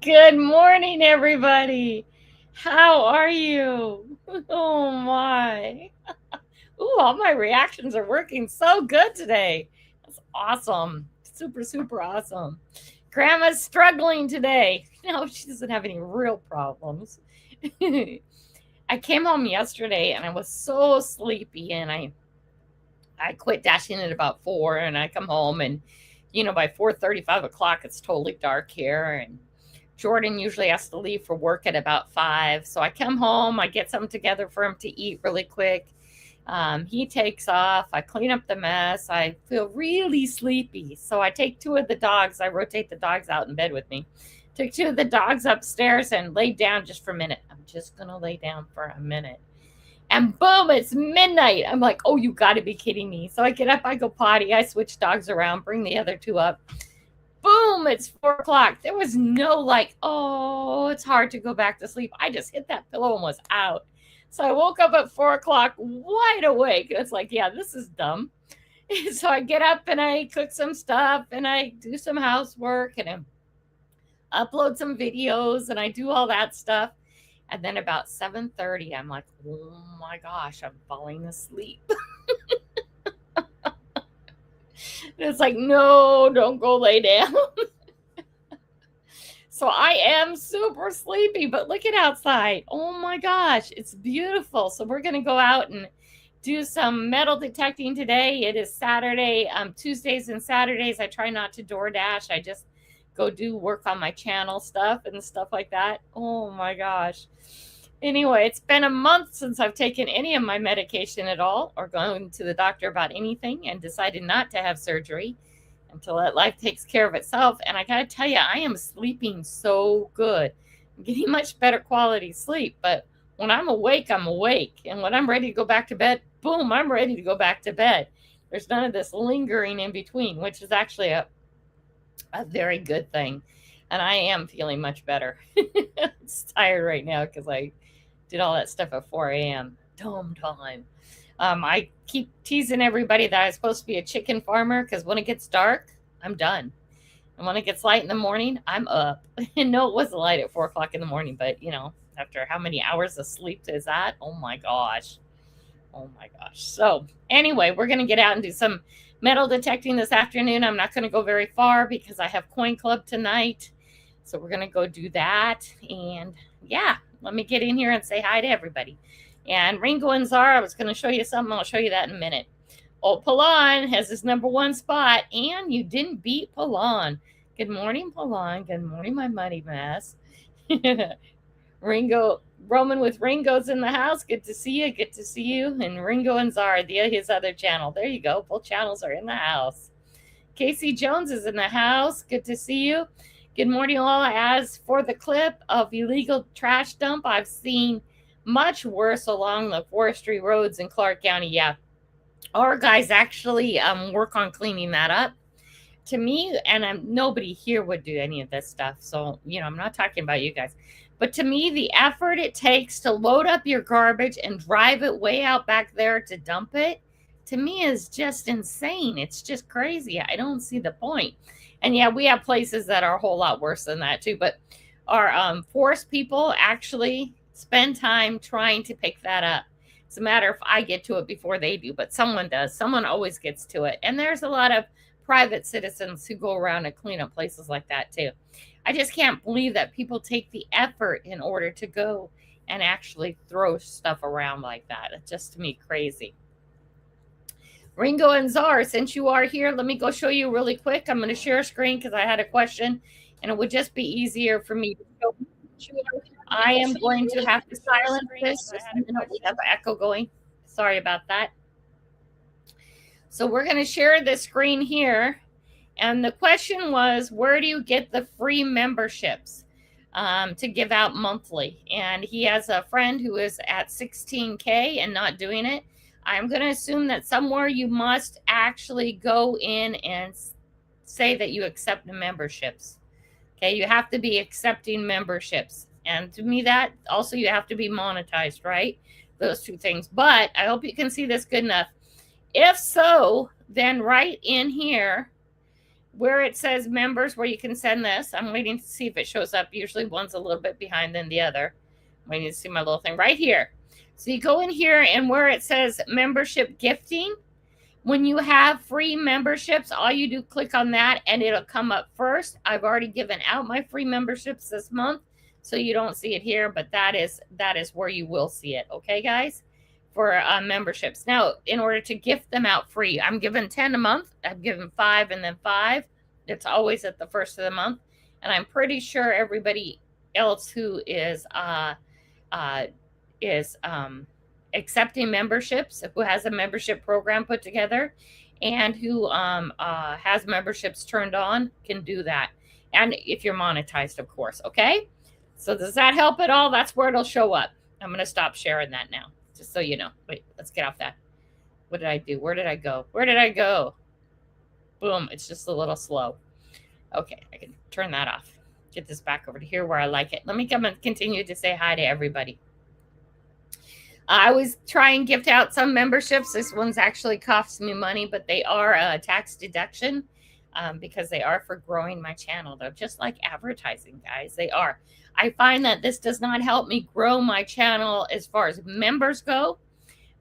Good morning, everybody. How are you? Oh my. Ooh, all my reactions are working so good today. That's awesome. Super, super awesome. Grandma's struggling today. No, she doesn't have any real problems. I came home yesterday and I was so sleepy and I quit dashing at about 4 and I come home and by 4:30, 5 o'clock, it's totally dark here. And Jordan usually has to leave for work at about 5. So I come home, I get something together for him to eat really quick. He takes off. I clean up the mess. I feel really sleepy. So I take two of the dogs. I rotate the dogs out in bed with me. Took two of the dogs upstairs and laid down just for a minute. I'm just going to lay down for a minute. And boom, it's midnight. I'm like, oh, you got to be kidding me. So I get up, I go potty, I switch dogs around, bring the other two up. Boom, it's 4 o'clock. There was no oh, it's hard to go back to sleep. I just hit that pillow and was out. So I woke up at 4 o'clock wide awake. It's like, yeah, this is dumb. So I get up and I cook some stuff and I do some housework and I upload some videos and I do all that stuff. And then about 7:30, I'm like, oh my gosh, I'm falling asleep. It's like, no, don't go lay down. So I am super sleepy, but look at outside. Oh my gosh, it's beautiful. So we're going to go out and do some metal detecting today. It is Saturday. Tuesdays and Saturdays, I try not to DoorDash. I just go do work on my channel stuff and stuff like that. Oh my gosh. Anyway, it's been a month since I've taken any of my medication at all or gone to the doctor about anything and decided not to have surgery until that life takes care of itself. And I got to tell you, I am sleeping so good. I'm getting much better quality sleep. But when I'm awake, I'm awake. And when I'm ready to go back to bed, boom, I'm ready to go back to bed. There's none of this lingering in between, which is actually a very good thing. And I am feeling much better. I'm tired right now because I did all that stuff at 4 a.m. Dumb time. I keep teasing everybody that I'm supposed to be a chicken farmer because when it gets dark, I'm done. And when it gets light in the morning, I'm up. And no, it wasn't light at 4 o'clock in the morning, but after how many hours of sleep is that? Oh my gosh. Oh my gosh. So anyway, we're going to get out and do some metal detecting this afternoon. I'm not going to go very far because I have coin club tonight. So we're going to go do that. And yeah, let me get in here and say hi to everybody. And Ringo and Zara, I was going to show you something. I'll show you that in a minute. Old Palan has his number one spot, and you didn't beat Palan. Good morning, Palan. Good morning, my money mess. Ringo, Roman with Ringo's in the house. Good to see you. Good to see you. And Ringo and Zara, his other channel. There you go. Both channels are in the house. Casey Jones is in the house. Good to see you. Good morning, all. As for the clip of illegal trash dump, I've seen much worse along the forestry roads in Clark County. Yeah, our guys actually work on cleaning that up. To me, and nobody here would do any of this stuff. So, I'm not talking about you guys. But to me, the effort it takes to load up your garbage and drive it way out back there to dump it, to me is just insane. It's just crazy. I don't see the point. And yeah, we have places that are a whole lot worse than that too. But our forest people actually spend time trying to pick that up. It's a matter if I get to it before they do, but someone does. Someone always gets to it. And there's a lot of private citizens who go around and clean up places like that too. I just can't believe that people take the effort in order to go and actually throw stuff around like that. It's just, to me, crazy. Ringo and Czar, since you are here, let me go show you really quick. I'm going to share a screen because I had a question, and it would just be easier for me to show. I am going to have to silence this. Just a minute, we have an echo going. Sorry about that. So we're going to share this screen here. And the question was, where do you get the free memberships to give out monthly? And he has a friend who is at 16K and not doing it. I'm going to assume that somewhere you must actually go in and say that you accept the memberships. Okay, you have to be accepting memberships. And to me, that also you have to be monetized, right? Those two things. But I hope you can see this good enough. If so, then right in here, where it says members, where you can send this. I'm waiting to see if it shows up. Usually one's a little bit behind than the other. I'm waiting to see my little thing right here. So you go in here, and where it says membership gifting, when you have free memberships, all you do, click on that, and it'll come up first. I've already given out my free memberships this month, so you don't see it here, but that is where you will see it. Okay, guys? For memberships. Now, in order to gift them out free, I'm giving 10 a month. I've given 5 and then 5. It's always at the first of the month. And I'm pretty sure everybody else who is accepting memberships, who has a membership program put together, and who has memberships turned on, can do that. And if you're monetized, of course. Okay? So does that help at all? That's where it'll show up. I'm going to stop sharing that now, just so you know. Wait, let's get off that. What did I do? Where did I go? Where did I go? Boom. It's just a little slow. Okay, I can turn that off. Get this back over to here where I like it. Let me come and continue to say hi to everybody. I always try and gift out some memberships. This one's actually costs me money, but they are a tax deduction because they are for growing my channel. They're just like advertising, guys. They are. I find that this does not help me grow my channel as far as members go,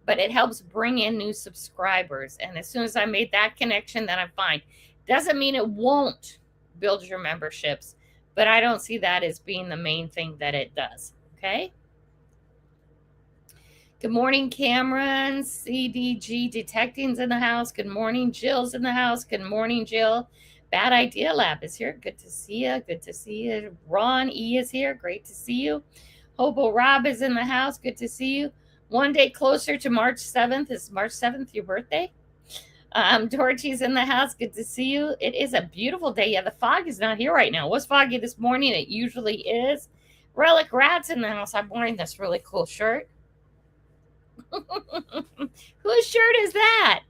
but it helps bring in new subscribers. And as soon as I made that connection, then I'm fine. Doesn't mean it won't build your memberships, but I don't see that as being the main thing that it does. Okay. Good morning, Cameron. CDG Detecting's in the house. Good morning, Jill's in the house. Good morning, Jill. Bad Idea Lab is here. Good to see you. Good to see you. Ron E is here. Great to see you. Hobo Rob is in the house. Good to see you. One day closer to March 7th. Is March 7th your birthday? Dorothy's in the house. Good to see you. It is a beautiful day. Yeah, the fog is not here right now. It was foggy this morning. It usually is. Relic Rat's in the house. I'm wearing this really cool shirt. Whose shirt is that?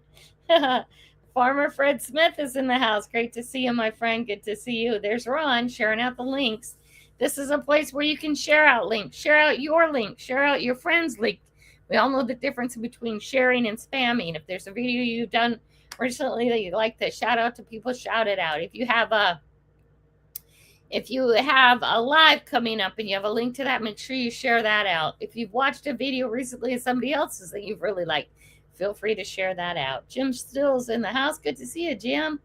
Farmer Fred Smith is in the house. Great to see you, my friend. Good to see you. There's Ron sharing out the links. This is a place where you can share out links. Share out your link. Share out your friend's link. We all know the difference between sharing and spamming. If there's a video you've done recently that you'd like to shout out to people, shout it out. If you have a live coming up and you have a link to that, make sure you share that out. If you've watched a video recently of somebody else's that you've really liked, feel free to share that out. Jim Still's in the house. Good to see you, Jim.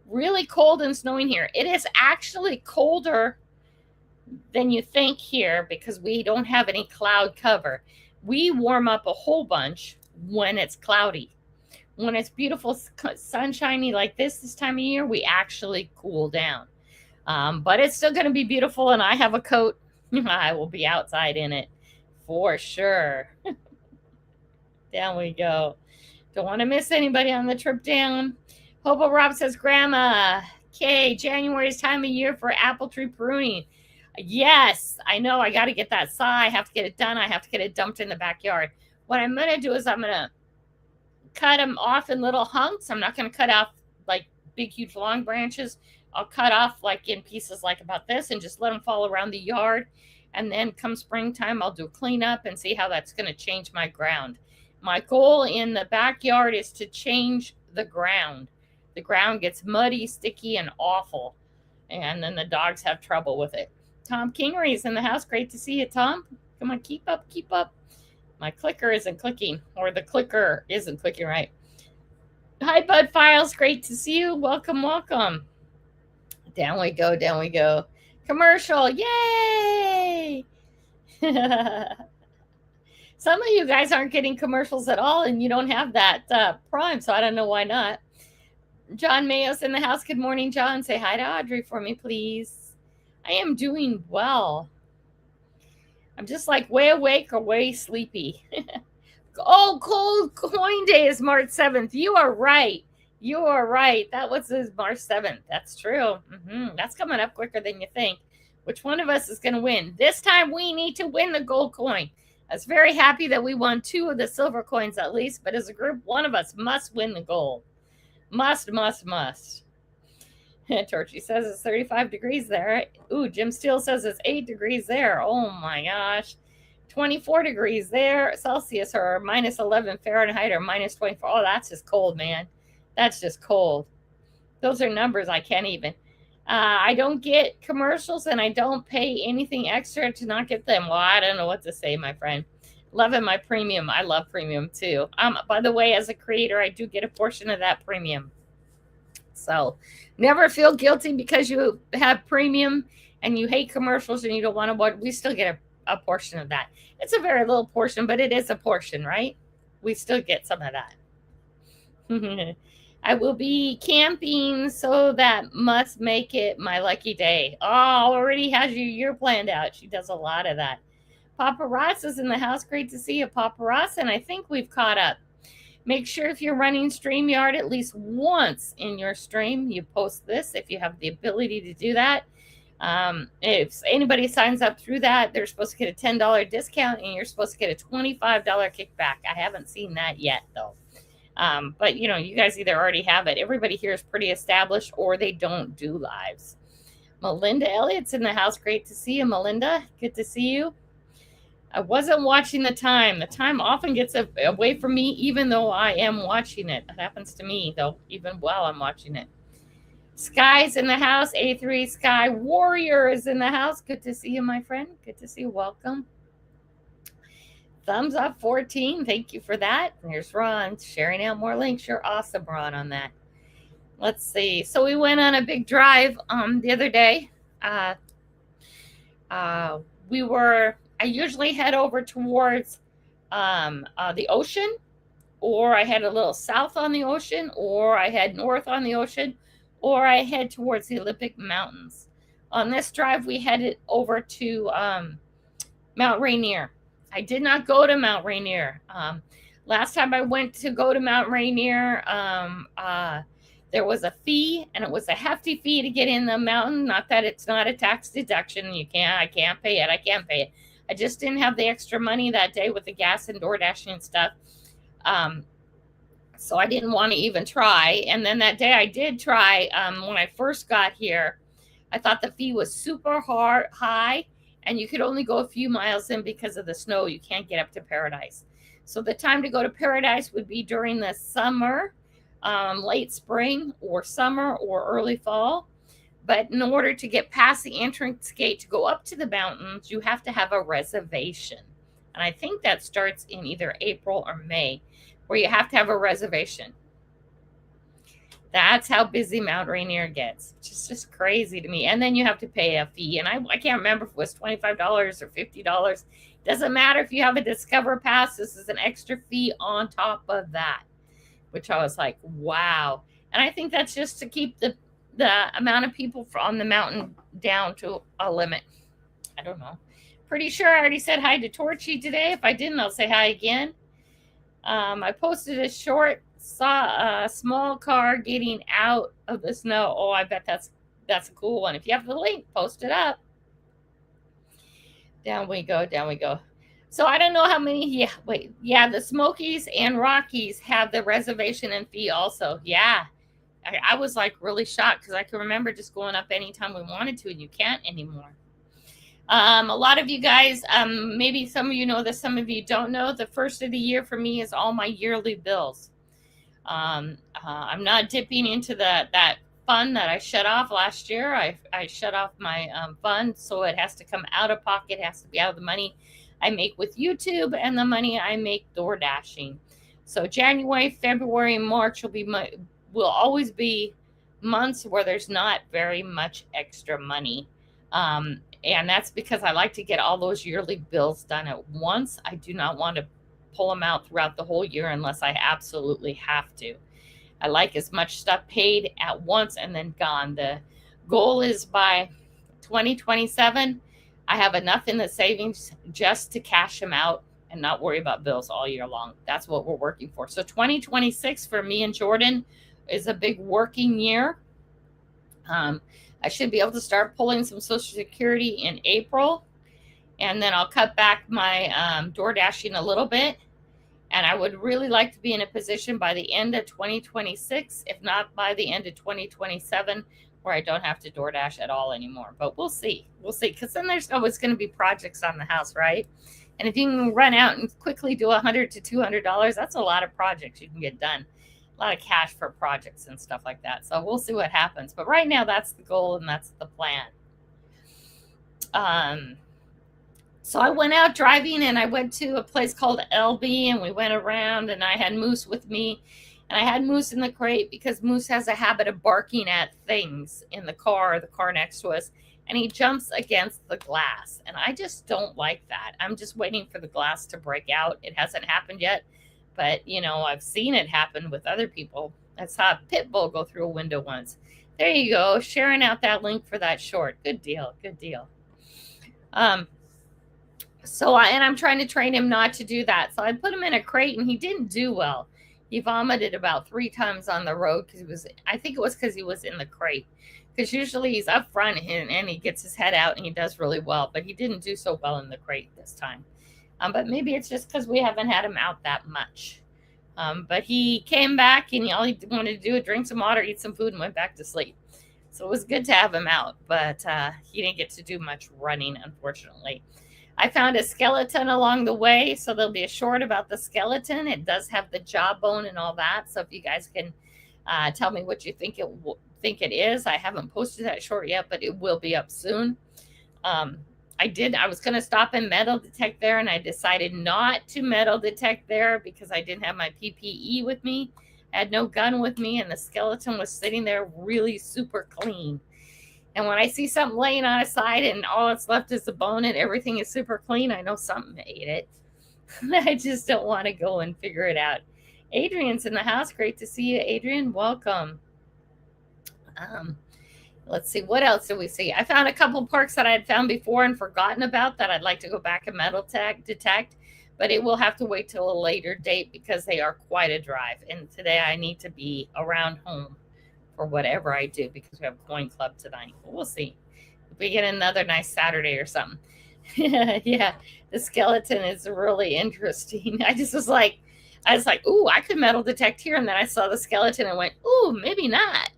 Really cold and snowing here. It is actually colder than you think here because we don't have any cloud cover. We warm up a whole bunch when it's cloudy. When it's beautiful, sunshiny like this time of year, we actually cool down. But it's still going to be beautiful, and I have a coat. I will be outside in it for sure. Down we go. Don't want to miss anybody on the trip down. Hobo Rob says, Grandma K, January is time of year for apple tree pruning. Yes, I know. I got to get that saw. I have to get it done. I have to get it dumped in the backyard. What I'm going to do is I'm going to cut them off in little hunks. I'm not going to cut off like big, huge, long branches. I'll cut off like in pieces like about this and just let them fall around the yard. And then come springtime, I'll do a cleanup and see how that's going to change my ground. My goal in the backyard is to change the ground. The ground gets muddy, sticky, and awful. And then the dogs have trouble with it. Tom Kingery is in the house. Great to see you, Tom. Come on, keep up, keep up. My clicker isn't clicking, or the clicker isn't clicking right. Hi, Bud Files. Great to see you. Welcome, welcome. Down we go, down we go. Commercial, yay! Some of you guys aren't getting commercials at all, and you don't have that Prime, so I don't know why not. John Mayo's in the house. Good morning, John. Say hi to Audrey for me, please. I am doing well. I'm just like way awake or way sleepy. Oh, Cold Coin Day is March 7th. You are right. You are right. That was March 7th. That's true. That's coming up quicker than you think. Which one of us is going to win? This time we need to win the gold coin. I was very happy that we won 2 of the silver coins at least, but as a group, one of us must win the gold. Must. Torchy says it's 35 degrees there. Ooh, Jim Steele says it's 8 degrees there. Oh my gosh. 24 degrees there Celsius, or minus 11 Fahrenheit, or minus 24. Oh, that's just cold, man. That's just cold. Those are numbers I can't even. I don't get commercials and I don't pay anything extra to not get them. Well, I don't know what to say, my friend. Loving my premium. I love premium too. By the way, as a creator, I do get a portion of that premium. So never feel guilty because you have premium and you hate commercials and you don't want to watch. We still get a portion of that. It's a very little portion, but it is a portion, right? We still get some of that. I will be camping, so that must make it my lucky day. Oh, already has your year planned out. She does a lot of that. Papa Ross is in the house. Great to see you, Papa Ross. And I think we've caught up. Make sure if you're running StreamYard at least once in your stream, you post this if you have the ability to do that. If anybody signs up through that, they're supposed to get a $10 discount and you're supposed to get a $25 kickback. I haven't seen that yet, though. But, you know, you guys either already have it. Everybody here is pretty established or they don't do lives. Melinda Elliott's in the house. Great to see you, Melinda. Good to see you. I wasn't watching the time. The time often gets away from me, even though I am watching it. That happens to me, though, even while I'm watching it. Sky's in the house. A3 Sky Warrior is in the house. Good to see you, my friend. Good to see you. Welcome. Thumbs up 14. Thank you for that. Here's Ron sharing out more links. You're awesome, Ron, on that. Let's see. So we went on a big drive the other day. I usually head over towards the ocean, or I head a little south on the ocean, or I head north on the ocean, or I head towards the Olympic Mountains. On this drive, we headed over to Mount Rainier. I did not go to Mount Rainier. Last time I went to go to Mount Rainier, there was a fee, and it was a hefty fee to get in the mountain. Not that it's not a tax deduction. I can't pay it. I just didn't have the extra money that day with the gas and DoorDashing and stuff. So I didn't want to even try. And then that day I did try. When I first got here, I thought the fee was super high, and you could only go a few miles in because of the snow. You can't get up to Paradise. So the time to go to Paradise would be during the summer, late spring or summer or early fall. But in order to get past the entrance gate to go up to the mountains, you have to have a reservation. And I think that starts in either April or May, where you have to have a reservation. That's how busy Mount Rainier gets, which is just crazy to me. And then you have to pay a fee. And I can't remember if it was $25 or $50. Doesn't matter if you have a Discover Pass. This is an extra fee on top of that, which I was like, wow. And I think that's just to keep the amount of people on the mountain down to a limit. I don't know. Pretty sure I already said hi to Torchy today. If I didn't, I'll say hi again. I posted a short, saw a small car getting out of the snow. Oh, I bet that's a cool one. If you have the link, post it up. Down we go. So I don't know how many. The Smokies and Rockies have the reservation and fee also. Yeah. I was like really shocked because I can remember just going up anytime we wanted to, and you can't anymore. A lot of you guys, maybe some of you know this, some of you don't know. The first of the year for me is all my yearly bills. I'm not dipping into that fund that I shut off last year. I shut off my fund, so it has to come out of pocket. It has to be out of the money I make with YouTube and the money I make door dashing. So January, February, and March will always be months where there's not very much extra money. And that's because I like to get all those yearly bills done at once. I do not want to pull them out throughout the whole year unless I absolutely have to. I like as much stuff paid at once and then gone. The goal is by 2027, I have enough in the savings just to cash them out and not worry about bills all year long. That's what we're working for. So 2026 for me and Jordan is a big working year. I should be able to start pulling some Social Security in April, and then I'll cut back my door dashing a little bit. And I would really like to be in a position by the end of 2026, if not by the end of 2027, where I don't have to DoorDash at all anymore. But we'll see. Because then there's always going to be projects on the house, right? And if you can run out and quickly do $100 to $200, that's a lot of projects you can get done. cash for projects and stuff like that. So we'll see what happens. But right now, that's the goal and that's the plan. So I went out driving and I went to a place called LB and we went around and I had Moose with me. And I had Moose in the crate because Moose has a habit of barking at things in the car next to us. And he jumps against the glass. And I just don't like that. I'm just waiting for the glass to break out. It hasn't happened yet. But, I've seen it happen with other people. I saw a pit bull go through a window once. There you go. Sharing out that link for that short. Good deal. Good deal. And I'm trying to train him not to do that. So I put him in a crate and he didn't do well. He vomited about 3 times on the road because I think it was because he was in the crate. Because usually he's up front and he gets his head out and he does really well. But he didn't do so well in the crate this time. But maybe it's just because we haven't had him out that much. But he came back and all he wanted to do was drink some water, eat some food, and went back to sleep. So it was good to have him out. But he didn't get to do much running, unfortunately. I found a skeleton along the way, so there'll be a short about the skeleton. It does have the jawbone and all that. So if you guys can tell me what you think it is. I haven't posted that short yet, but it will be up soon. I was going to stop and metal detect there, and I decided not to metal detect there because I didn't have my PPE with me. I had no gun with me, and the skeleton was sitting there really super clean. And when I see something laying on its side and all that's left is the bone and everything is super clean, I know something ate it. I just don't want to go and figure it out. Adrian's in the house. Great to see you, Adrian. Welcome. Let's see. What else did we see? I found a couple parks that I had found before and forgotten about that I'd like to go back and metal detect. But it will have to wait till a later date because they are quite a drive. And today I need to be around home for whatever I do because we have coin club tonight. We'll see if we get another nice Saturday or something. Yeah, the skeleton is really interesting. I was like, ooh, I could metal detect here. And then I saw the skeleton and went, ooh, maybe not.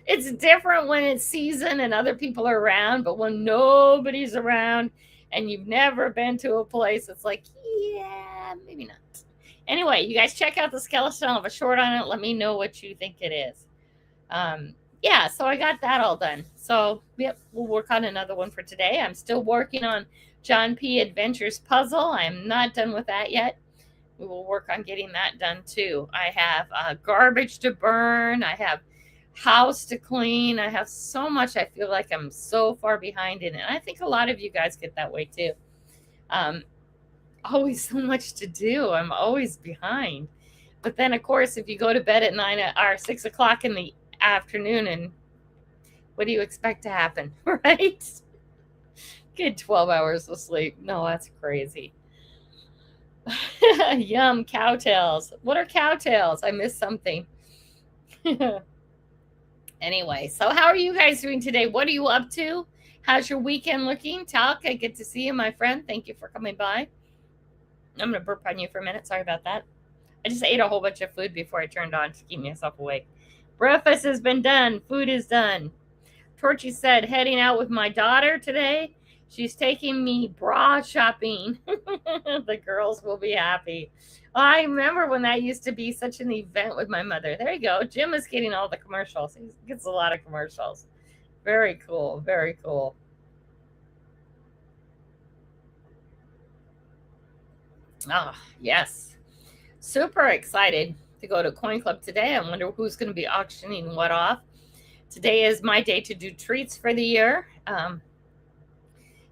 It's different when it's season and other people are around, but when nobody's around and you've never been to a place, it's like, yeah, maybe not. Anyway, you guys check out the skeleton. I'll have a short on it. Let me know what you think it is. Yeah, so I got that all done. So, yep, we'll work on another one for today. I'm still working on John P. Adventures puzzle. I'm not done with that yet. We will work on getting that done too. I have garbage to burn. I have house to clean. I have so much. I feel like I'm so far behind in it. And I think a lot of you guys get that way too. Always so much to do. I'm always behind. But then, of course, if you go to bed at 9 or 6 o'clock in the afternoon, and what do you expect to happen, right? Get 12 hours of sleep. No, that's crazy. Yum, cowtails. What are cowtails? I missed something. Anyway, so how are you guys doing today? What are you up to? How's your weekend looking? Talk, I get to see you, my friend. Thank you for coming by. I'm going to burp on you for a minute. Sorry about that. I just ate a whole bunch of food before I turned on to keep myself awake. Breakfast has been done. Food is done. Torchy said, heading out with my daughter today. She's taking me bra shopping. The girls will be happy. I remember when that used to be such an event with my mother. There you go. Jim is getting all the commercials. He gets a lot of commercials. Very cool. Very cool. Oh, yes. Super excited to go to Coin Club today. I wonder who's going to be auctioning what off. Today is my day to do treats for the year.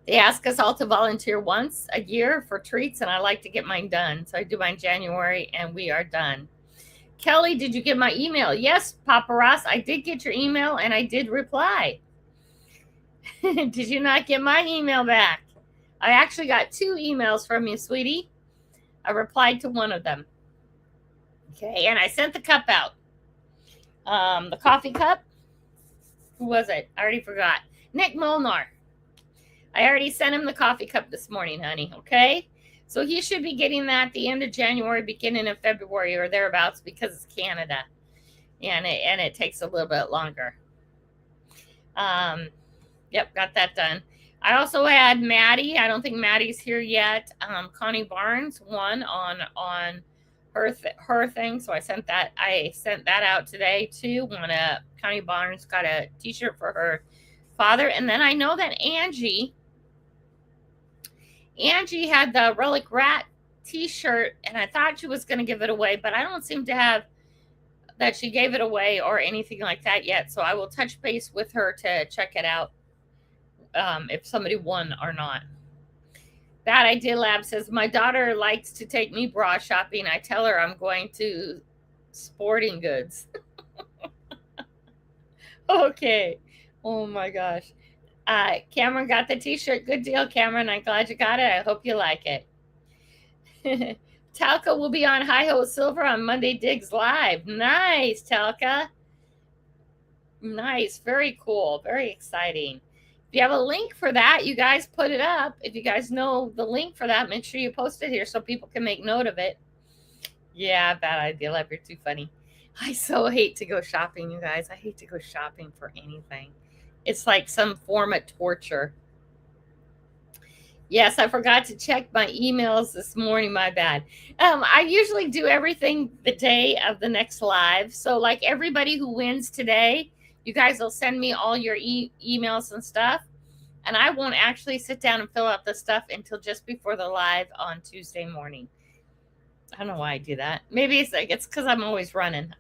They ask us all to volunteer once a year for treats, and I like to get mine done. So I do mine in January, and we are done. Kelly, did you get my email? Yes, Papa Ross, I did get your email, and I did reply. Did you not get my email back? I actually got 2 emails from you, sweetie. I replied to one of them. Okay, and I sent the cup out. The coffee cup. Who was it? I already forgot. Nick Molnar. I already sent him the coffee cup this morning, honey. Okay? So he should be getting that at the end of January, beginning of February or thereabouts because it's Canada. And it takes a little bit longer. Yep, got that done. I also had Maddie. I don't think Maddie's here yet. Connie Barnes won on her thing, so I sent that out today too. Connie Barnes got a T-shirt for her father, and then I know that Angie had the Relic Rat T-shirt, and I thought she was going to give it away, but I don't seem to have that she gave it away or anything like that yet. So I will touch base with her to check it out. If somebody won or not. Bad Idea Lab says, my daughter likes to take me bra shopping. I tell her I'm going to Sporting Goods. Okay. Oh my gosh. Cameron got the T-shirt. Good deal, Cameron. I'm glad you got it. I hope you like it. Talca will be on Hi-Ho Silver on Monday Digs Live. Nice, Talca. Nice. Very cool. Very exciting. If you have a link for that, you guys put it up. If you guys know the link for that, make sure you post it here so people can make note of it. Yeah, Bad Idea Lab. You're too funny. I so hate to go shopping, you guys. I hate to go shopping for anything. It's like some form of torture. Yes, I forgot to check my emails this morning. My bad. I usually do everything the day of the next live. So like everybody who wins today, you guys will send me all your emails and stuff. And I won't actually sit down and fill out the stuff until just before the live on Tuesday morning. I don't know why I do that. Maybe it's because I'm always running.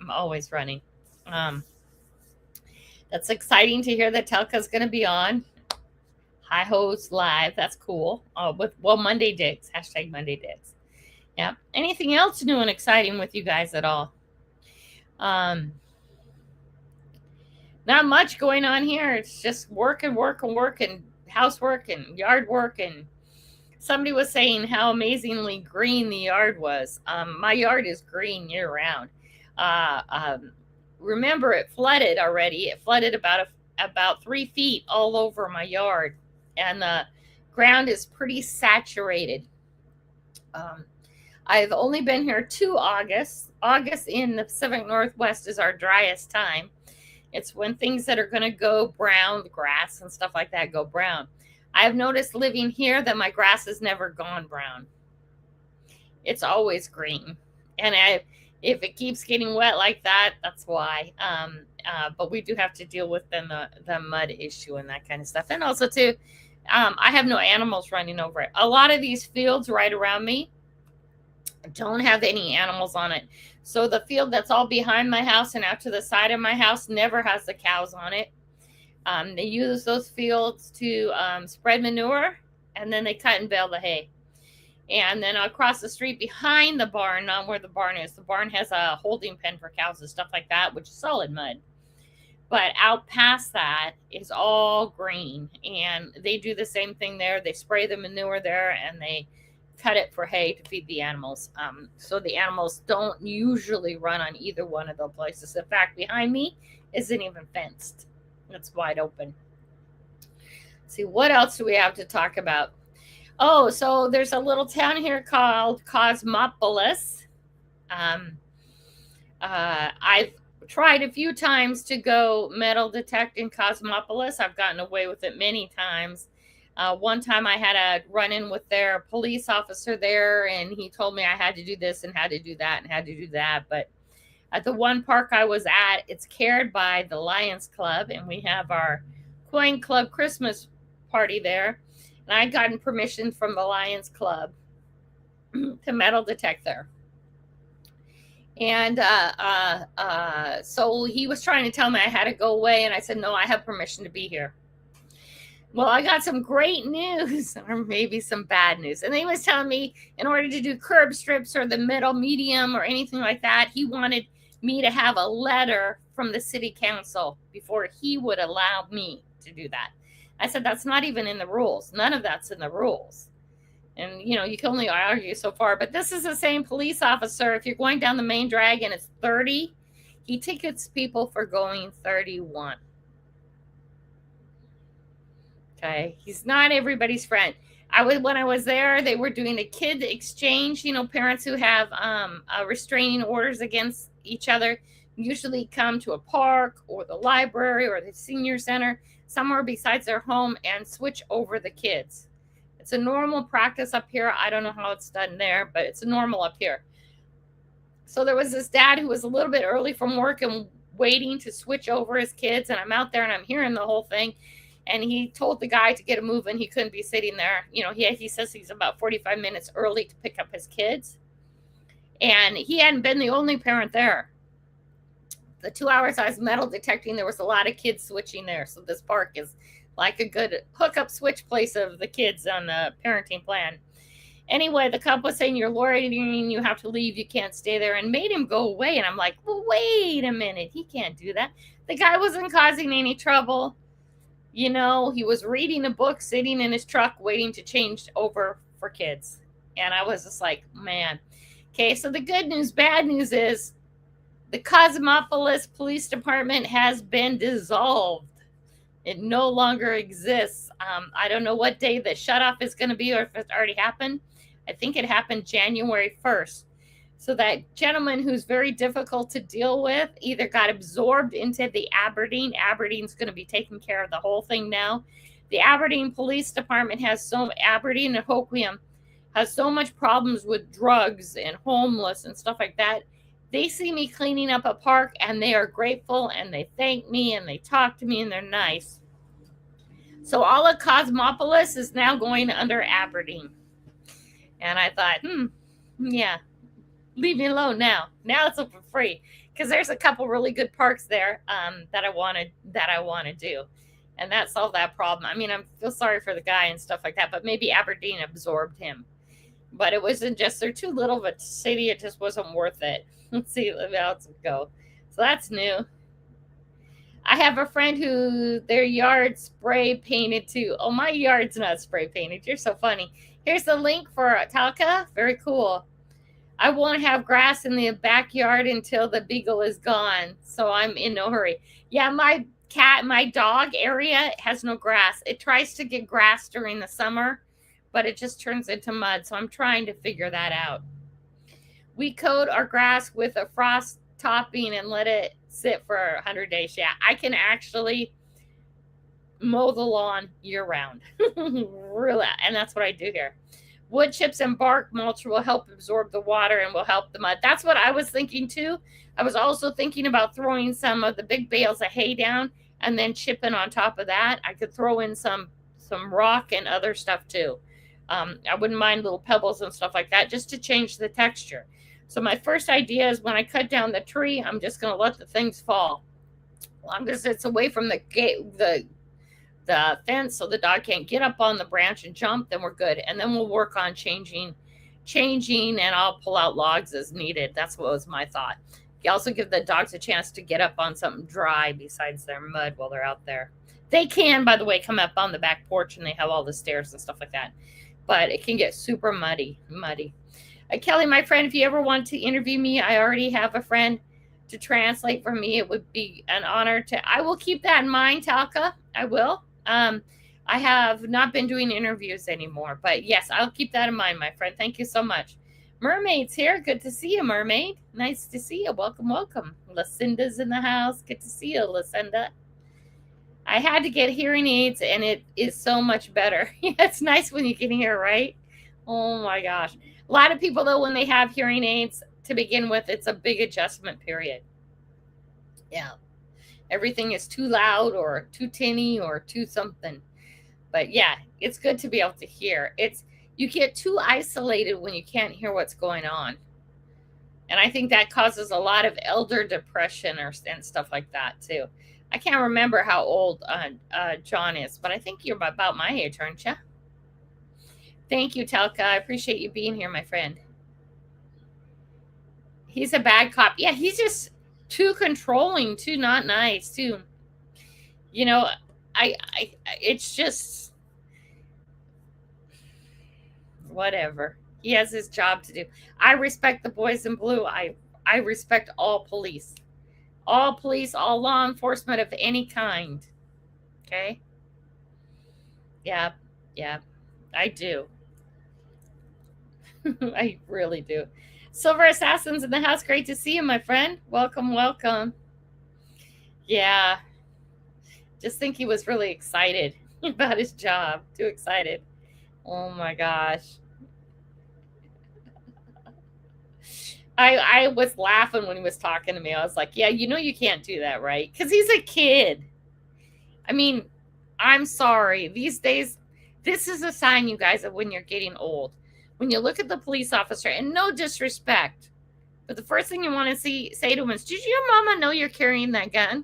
That's exciting to hear that Telka's going to be on Hi-Ho's Live. That's cool. Monday Digs. # Monday Digs. Yeah. Anything else new and exciting with you guys at all? Not much going on here. It's just work and housework and yard work. And somebody was saying how amazingly green the yard was. My yard is green year round. Remember, it flooded already. It flooded about 3 feet all over my yard, and the ground is pretty saturated. I've only been here 2 August. August in the Pacific Northwest is our driest time. It's when things that are going to go brown, the grass and stuff like that, go brown. I've noticed living here that my grass has never gone brown. It's always green. And if it keeps getting wet like that, that's why. But we do have to deal with the mud issue and that kind of stuff. And also, too, I have no animals running over it. A lot of these fields right around me don't have any animals on it. So the field that's all behind my house and out to the side of my house never has the cows on it. They use those fields to spread manure, and then they cut and bale the hay. And then across the street behind the barn, not where the barn is, the barn has a holding pen for cows and stuff like that, which is solid mud. But out past that is all green. And they do the same thing there. They spray the manure there, and they cut it for hay to feed the animals. So the animals don't usually run on either one of those places. In fact, behind me isn't even fenced. It's wide open. Let's see, what else do we have to talk about? Oh, so there's a little town here called Cosmopolis. I've tried a few times to go metal detect in Cosmopolis. I've gotten away with it many times. One time I had a run-in with their police officer there, and he told me I had to do this and had to do that and had to do that. But at the one park I was at, it's cared by the Lions Club, and we have our Coin Club Christmas party there. And I'd gotten permission from the Lions Club to metal detect there. And so he was trying to tell me I had to go away, and I said, no, I have permission to be here. Well, I got some great news, or maybe some bad news. And he was telling me in order to do curb strips or the middle medium or anything like that, he wanted me to have a letter from the city council before he would allow me to do that. I said, that's not even in the rules. None of that's in the rules. And, you know, you can only argue so far. But this is the same police officer. If you're going down the main drag and it's 30, he tickets people for going 31. Okay. He's not everybody's friend. When I was there, they were doing a kid exchange. You know, parents who have restraining orders against each other usually come to a park or the library or the senior center, somewhere besides their home, and switch over the kids. It's a normal practice up here. I don't know how it's done there, but it's normal up here. So there was this dad who was a little bit early from work and waiting to switch over his kids, and I'm out there and I'm hearing the whole thing. And he told the guy to get a move, and he couldn't be sitting there. He says he's about 45 minutes early to pick up his kids. And he hadn't been the only parent there. The 2 hours I was metal detecting, there was a lot of kids switching there. So this park is like a good hookup switch place of the kids on the parenting plan. Anyway, the cop was saying, you're loitering, you have to leave, you can't stay there, and made him go away. And I'm like, well, wait a minute, he can't do that. The guy wasn't causing any trouble. He was reading a book, sitting in his truck, waiting to change over for kids. And I was just like, man. Okay, so the good news, bad news is the Cosmopolis Police Department has been dissolved. It no longer exists. I don't know what day the shutoff is going to be or if it's already happened. I think it happened January 1st. So that gentleman who's very difficult to deal with either got absorbed into the Aberdeen. Aberdeen's going to be taking care of the whole thing now. The Aberdeen Police Department Aberdeen and Hoquiam has so much problems with drugs and homeless and stuff like that. They see me cleaning up a park and they are grateful and they thank me and they talk to me and they're nice. So all of Cosmopolis is now going under Aberdeen. And I thought, yeah, leave me alone now. Now it's open free because there's a couple really good parks there that I want to do, and that solved that problem. I mean, I feel sorry for the guy and stuff like that, but maybe Aberdeen absorbed him. But it wasn't just they're too little of a city. It just wasn't worth it. Let's see how it's go. So that's new. I have a friend who their yard spray painted too. Oh, my yard's not spray painted. You're so funny. Here's the link for Talca. Very cool. I won't have grass in the backyard until the beagle is gone. So I'm in no hurry. Yeah, my dog area has no grass. It tries to get grass during the summer, but it just turns into mud. So I'm trying to figure that out. We coat our grass with a frost topping and let it sit for 100 days. Yeah, I can actually mow the lawn year round. Really, and that's what I do here. Wood chips and bark mulch will help absorb the water and will help the mud. That's what I was thinking too. I was also thinking about throwing some of the big bales of hay down and then chipping on top of that. I could throw in some rock and other stuff too. I wouldn't mind little pebbles and stuff like that just to change the texture. So my first idea is when I cut down the tree, I'm just going to let the things fall. As long as it's away from the fence so the dog can't get up on the branch and jump, then we're good. And then we'll work on changing, and I'll pull out logs as needed. That's what was my thought. You also give the dogs a chance to get up on something dry besides their mud while they're out there. They can, by the way, come up on the back porch and they have all the stairs and stuff like that. But it can get super muddy. Kelly, my friend, if you ever want to interview me, I already have a friend to translate for me. It would be an honor I will keep that in mind, Talca. I will. I have not been doing interviews anymore, but yes, I'll keep that in mind, my friend. Thank you so much. Mermaid's here. Good to see you, Mermaid. Nice to see you. Welcome. Lucinda's in the house. Good to see you, Lucinda. I had to get hearing aids, and it is so much better. It's nice when you can hear, right? Oh, my gosh. A lot of people, though, when they have hearing aids, to begin with, it's a big adjustment period. Yeah. Everything is too loud or too tinny or too something. But, yeah, it's good to be able to hear. You get too isolated when you can't hear what's going on. And I think that causes a lot of elder depression and stuff like that, too. I can't remember how old John is, but I think you're about my age, aren't you? Thank you, Talca. I appreciate you being here, my friend. He's a bad cop. Yeah, he's just too controlling, too not nice, too. It's just whatever. He has his job to do. I respect the boys in blue. I respect all police. All police, all law enforcement of any kind. Okay? Yeah, I do. I really do. Silver Assassin's in the house. Great to see you, my friend. Welcome, welcome. Yeah. Just think he was really excited about his job. Too excited. Oh my gosh. I was laughing when he was talking to me. I was like, yeah, you know you can't do that, right? Because he's a kid. I mean, I'm sorry. These days, this is a sign, you guys, of when you're getting old. When you look at the police officer, and no disrespect, but the first thing you want to say to him is, did your mama know you're carrying that gun?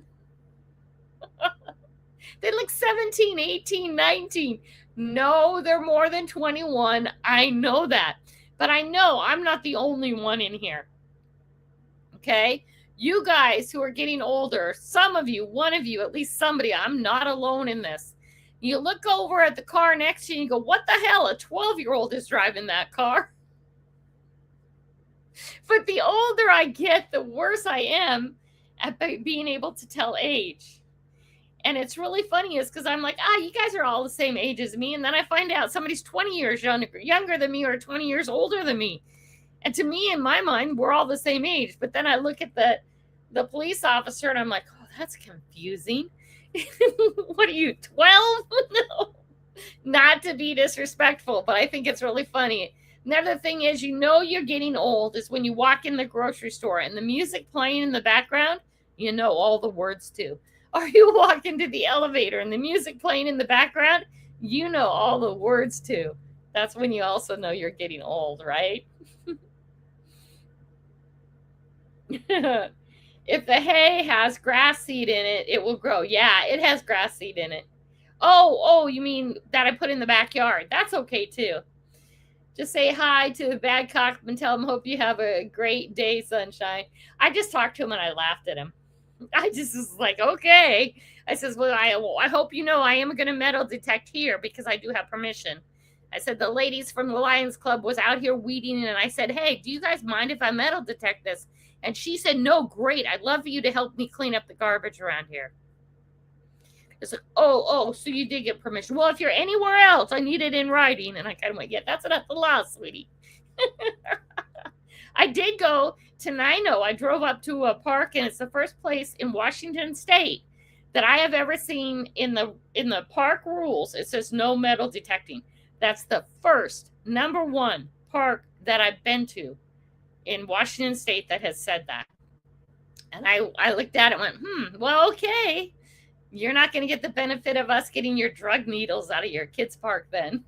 They look 17, 18, 19. No, they're more than 21. I know that. But I know I'm not the only one in here. Okay? You guys who are getting older, some of you, one of you, at least somebody, I'm not alone in this. You look over at the car next to you and you go, what the hell? A 12-year-old is driving that car. But the older I get, the worse I am at being able to tell age. And it's really funny is because I'm like, you guys are all the same age as me. And then I find out somebody's 20 years younger than me or 20 years older than me. And to me, in my mind, we're all the same age. But then I look at the police officer and I'm like, oh, that's confusing. What are you, 12? No, not to be disrespectful, but I think it's really funny. Another thing is, you're getting old is when you walk in the grocery store and the music playing in the background, you know all the words too. Or you walk into the elevator and the music playing in the background, you know all the words too. That's when you also know you're getting old, right? If the hay has grass seed in it, it will grow. Yeah, it has grass seed in it. Oh, you mean that I put in the backyard? That's okay too. Just say hi to the Badcock and tell him, hope you have a great day, sunshine. I just talked to him and I laughed at him. I just was like, okay. I says, well, I hope you know I am going to metal detect here because I do have permission. I said, the ladies from the Lions Club was out here weeding, and I said, hey, do you guys mind if I metal detect this? And she said, no, great. I'd love for you to help me clean up the garbage around here. It's like, oh, so you did get permission. Well, if you're anywhere else, I need it in writing. And I kind of went, yeah, that's not the law, sweetie. I did go to Nino. I drove up to a park, and it's the first place in Washington State that I have ever seen in the park rules. It says no metal detecting. That's the first, number one park that I've been to in Washington State that has said that. And I looked at it and went, well, okay. You're not going to get the benefit of us getting your drug needles out of your kids' park then.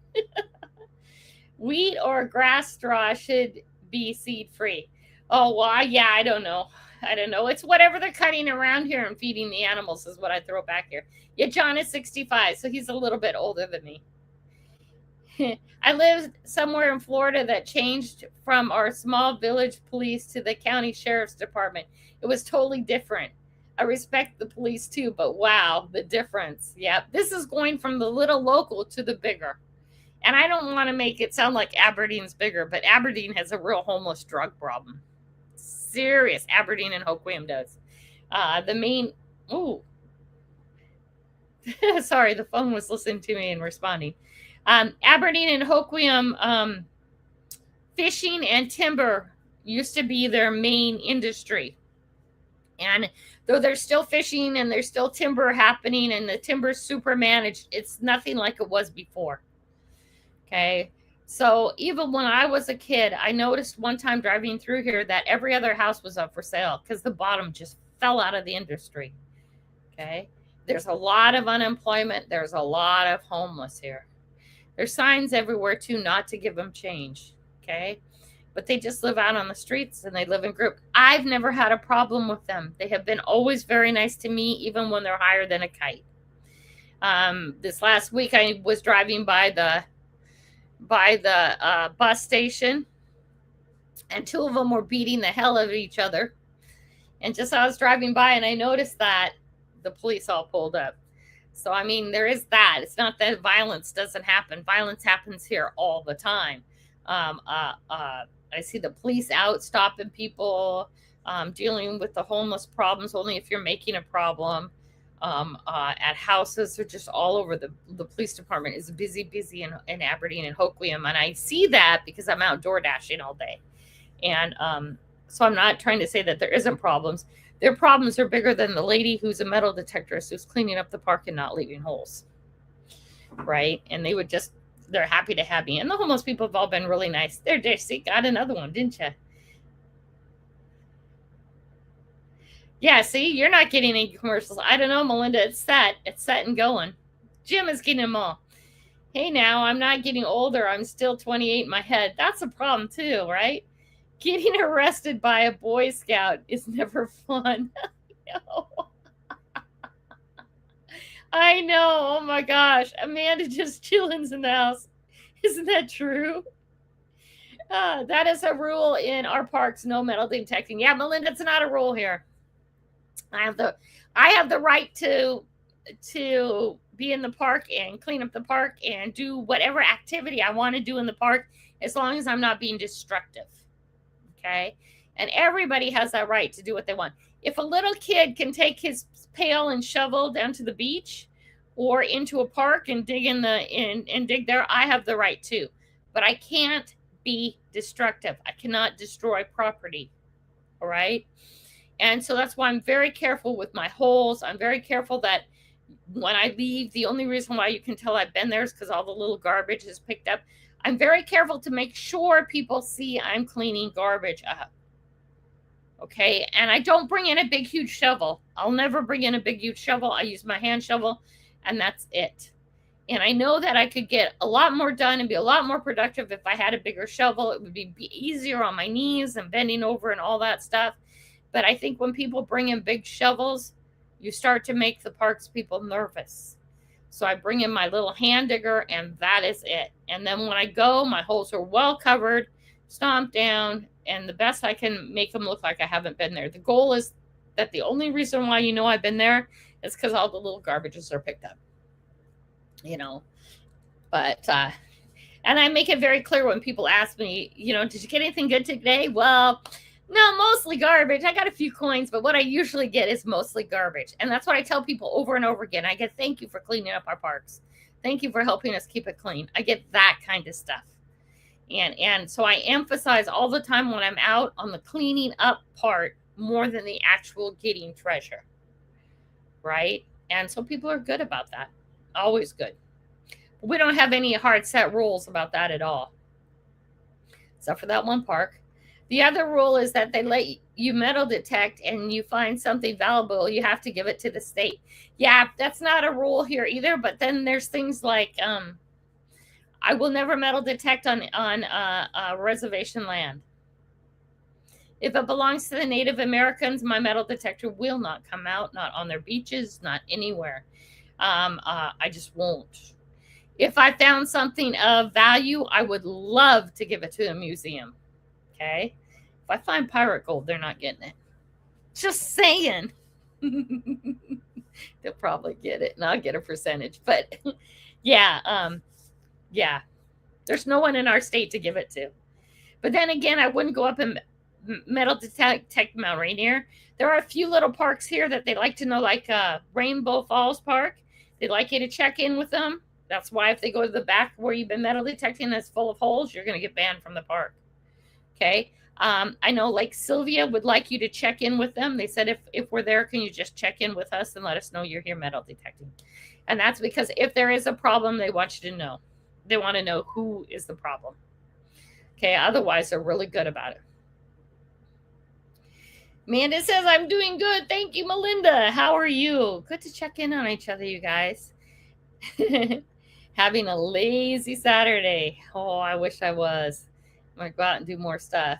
Wheat or grass straw should be seed free. Oh, well, yeah, I don't know. It's whatever they're cutting around here and feeding the animals is what I throw back here. Yeah, John is 65, so he's a little bit older than me. I lived somewhere in Florida that changed from our small village police to the county sheriff's department. It was totally different. I respect the police too, but wow, the difference. Yeah, this is going from the little local to the bigger. And I don't want to make it sound like Aberdeen's bigger, but Aberdeen has a real homeless drug problem. Serious. Aberdeen and Hoquiam does. Sorry, the phone was listening to me and responding. Aberdeen and Hoquiam, fishing and timber used to be their main industry. And though there's still fishing and there's still timber happening and the timber's super managed, it's nothing like it was before. Okay. So even when I was a kid, I noticed one time driving through here that every other house was up for sale because the bottom just fell out of the industry. Okay. There's a lot of unemployment. There's a lot of homeless here. There's signs everywhere too, not to give them change. Okay. But they just live out on the streets and they live in group. I've never had a problem with them. They have been always very nice to me, even when they're higher than a kite. This last week, I was driving by the bus station, and two of them were beating the hell out of each other. And just I was driving by, and I noticed that the police all pulled up. So, I mean, there is that. It's not that violence doesn't happen. Violence happens here all the time. I see the police out stopping people, dealing with the homeless problems only if you're making a problem. At houses, or just all over. The police department is busy in Aberdeen and Hoquiam. And I see that because I'm out door dashing all day. And so I'm not trying to say that there isn't problems. Their problems are bigger than the lady who's a metal detectorist who's cleaning up the park and not leaving holes. Right? And they're happy to have me. And the homeless people have all been really nice. There, see, got another one, didn't you? Yeah, see, you're not getting any commercials. I don't know, Melinda. It's set and going. Jim is getting them all. Hey, now, I'm not getting older. I'm still 28 in my head. That's a problem, too, right? Getting arrested by a Boy Scout is never fun. I know. Oh, my gosh. Amanda just chilling's in the house. Isn't that true? That is a rule in our parks, no metal detecting. Yeah, Melinda, it's not a rule here. I have the right to be in the park and clean up the park and do whatever activity I want to do in the park as long as I'm not being destructive. Okay? And everybody has that right to do what they want. If a little kid can take his pail and shovel down to the beach or into a park and dig dig there, I have the right to. But I can't be destructive. I cannot destroy property. All right? And so that's why I'm very careful with my holes. I'm very careful that when I leave, the only reason why you can tell I've been there is because all the little garbage is picked up. I'm very careful to make sure people see I'm cleaning garbage up. Okay? And I don't bring in a big, huge shovel. I'll never bring in a big, huge shovel. I use my hand shovel, and that's it. And I know that I could get a lot more done and be a lot more productive if I had a bigger shovel. It would be easier on my knees and bending over and all that stuff. But I think when people bring in big shovels, you start to make the parks people nervous. So I bring in my little hand digger, and that is it. And then when I go, my holes are well covered, stomped down, and the best I can make them look like I haven't been there. The goal is that the only reason why you know I've been there is because all the little garbages are picked up. But and I make it very clear when people ask me, did you get anything good today? Well, no, mostly garbage. I got a few coins, but what I usually get is mostly garbage. And that's what I tell people over and over again. I get, thank you for cleaning up our parks. Thank you for helping us keep it clean. I get that kind of stuff. And so I emphasize all the time when I'm out on the cleaning up part more than the actual getting treasure. Right? And so people are good about that. Always good. But we don't have any hard set rules about that at all. Except for that one park. The other rule is that they let you metal detect and you find something valuable, you have to give it to the state. Yeah, that's not a rule here either. But then there's things like I will never metal detect on reservation land. If it belongs to the Native Americans, my metal detector will not come out, not on their beaches, not anywhere. I just won't. If I found something of value, I would love to give it to a museum. Okay? If I find pirate gold, they're not getting it. Just saying. They'll probably get it, and I'll get a percentage. But yeah, there's no one in our state to give it to. But then again, I wouldn't go up and metal detect Mount Rainier. There are a few little parks here that they like to know, like Rainbow Falls Park. They'd like you to check in with them. That's why if they go to the back where you've been metal detecting that's full of holes, you're going to get banned from the park. Okay. I know Lake Sylvia would like you to check in with them. They said, if we're there, can you just check in with us and let us know you're here metal detecting? And that's because if there is a problem, they want you to know. They want to know who is the problem. Okay. Otherwise, they're really good about it. Amanda says, I'm doing good. Thank you, Melinda. How are you? Good to check in on each other, you guys. Having a lazy Saturday. Oh, I wish I was. I'm going to go out and do more stuff.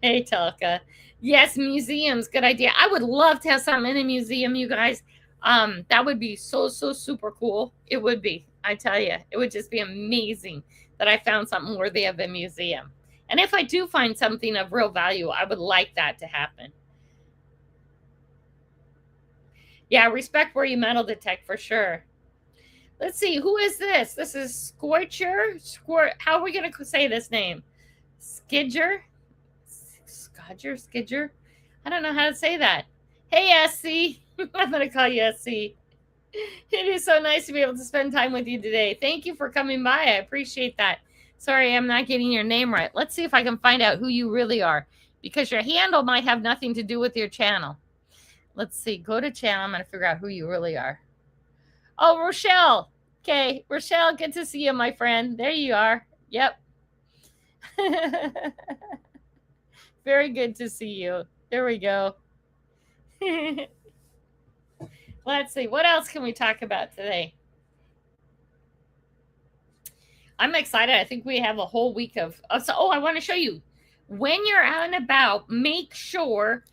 Hey, Telka. Yes, museums. Good idea. I would love to have something in a museum, you guys. That would be so super cool. It would be. I tell you, it would just be amazing that I found something worthy of a museum. And if I do find something of real value, I would like that to happen. Yeah, respect where you metal detect for sure. Let's see, who is this? This is Scorcher. How are we going to say this name? Skidger? Skidger? I don't know how to say that. Hey, SC. I'm going to call you SC. It is so nice to be able to spend time with you today. Thank you for coming by. I appreciate that. Sorry, I'm not getting your name right. Let's see if I can find out who you really are, because your handle might have nothing to do with your channel. Let's see. Go to channel. I'm going to figure out who you really are. Oh, Rochelle. Okay, Rochelle, good to see you, my friend. There you are. Yep. Very good to see you. There we go. Let's see. What else can we talk about today? I'm excited. I think we have a whole week of I want to show you. When you're out and about, make sure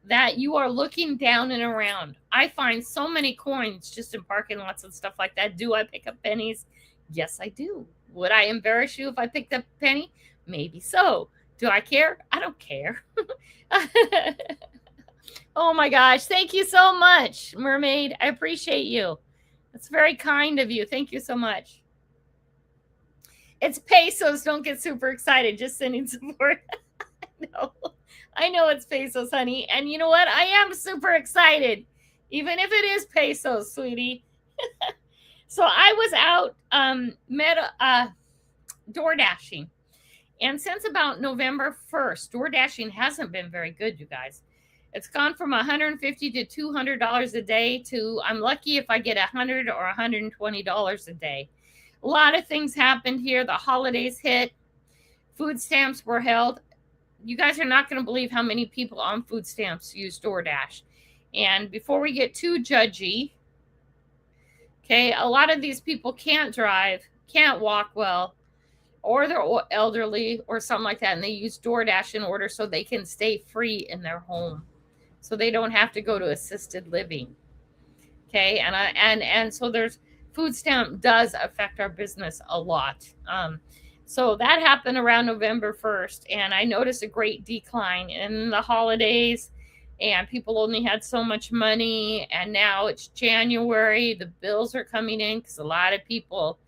that you are looking down and around. I find so many coins just in parking lots and stuff like that. Do I pick up pennies? Yes, I do. Would I embarrass you if I picked up a penny? Maybe so. Do I care? I don't care. Oh my gosh. Thank you so much, Mermaid. I appreciate you. That's very kind of you. Thank you so much. It's pesos. Don't get super excited. Just sending support. No. I know it's pesos, honey. And you know what? I am super excited, even if it is pesos, sweetie. So I was out door dashing. And since about November 1st, door dashing hasn't been very good, you guys. It's gone from $150 to $200 a day to I'm lucky if I get $100 or $120 a day. A lot of things happened here. The holidays hit. Food stamps were held. You guys are not going to believe how many people on food stamps use DoorDash. And before we get too judgy, okay, a lot of these people can't drive, can't walk well, or they're elderly or something like that, and they use DoorDash in order so they can stay free in their home, so they don't have to go to assisted living. Okay, and so there's food stamp does affect our business a lot. So that happened around November 1st, and I noticed a great decline in the holidays, and people only had so much money, and now it's January. The bills are coming in because a lot of people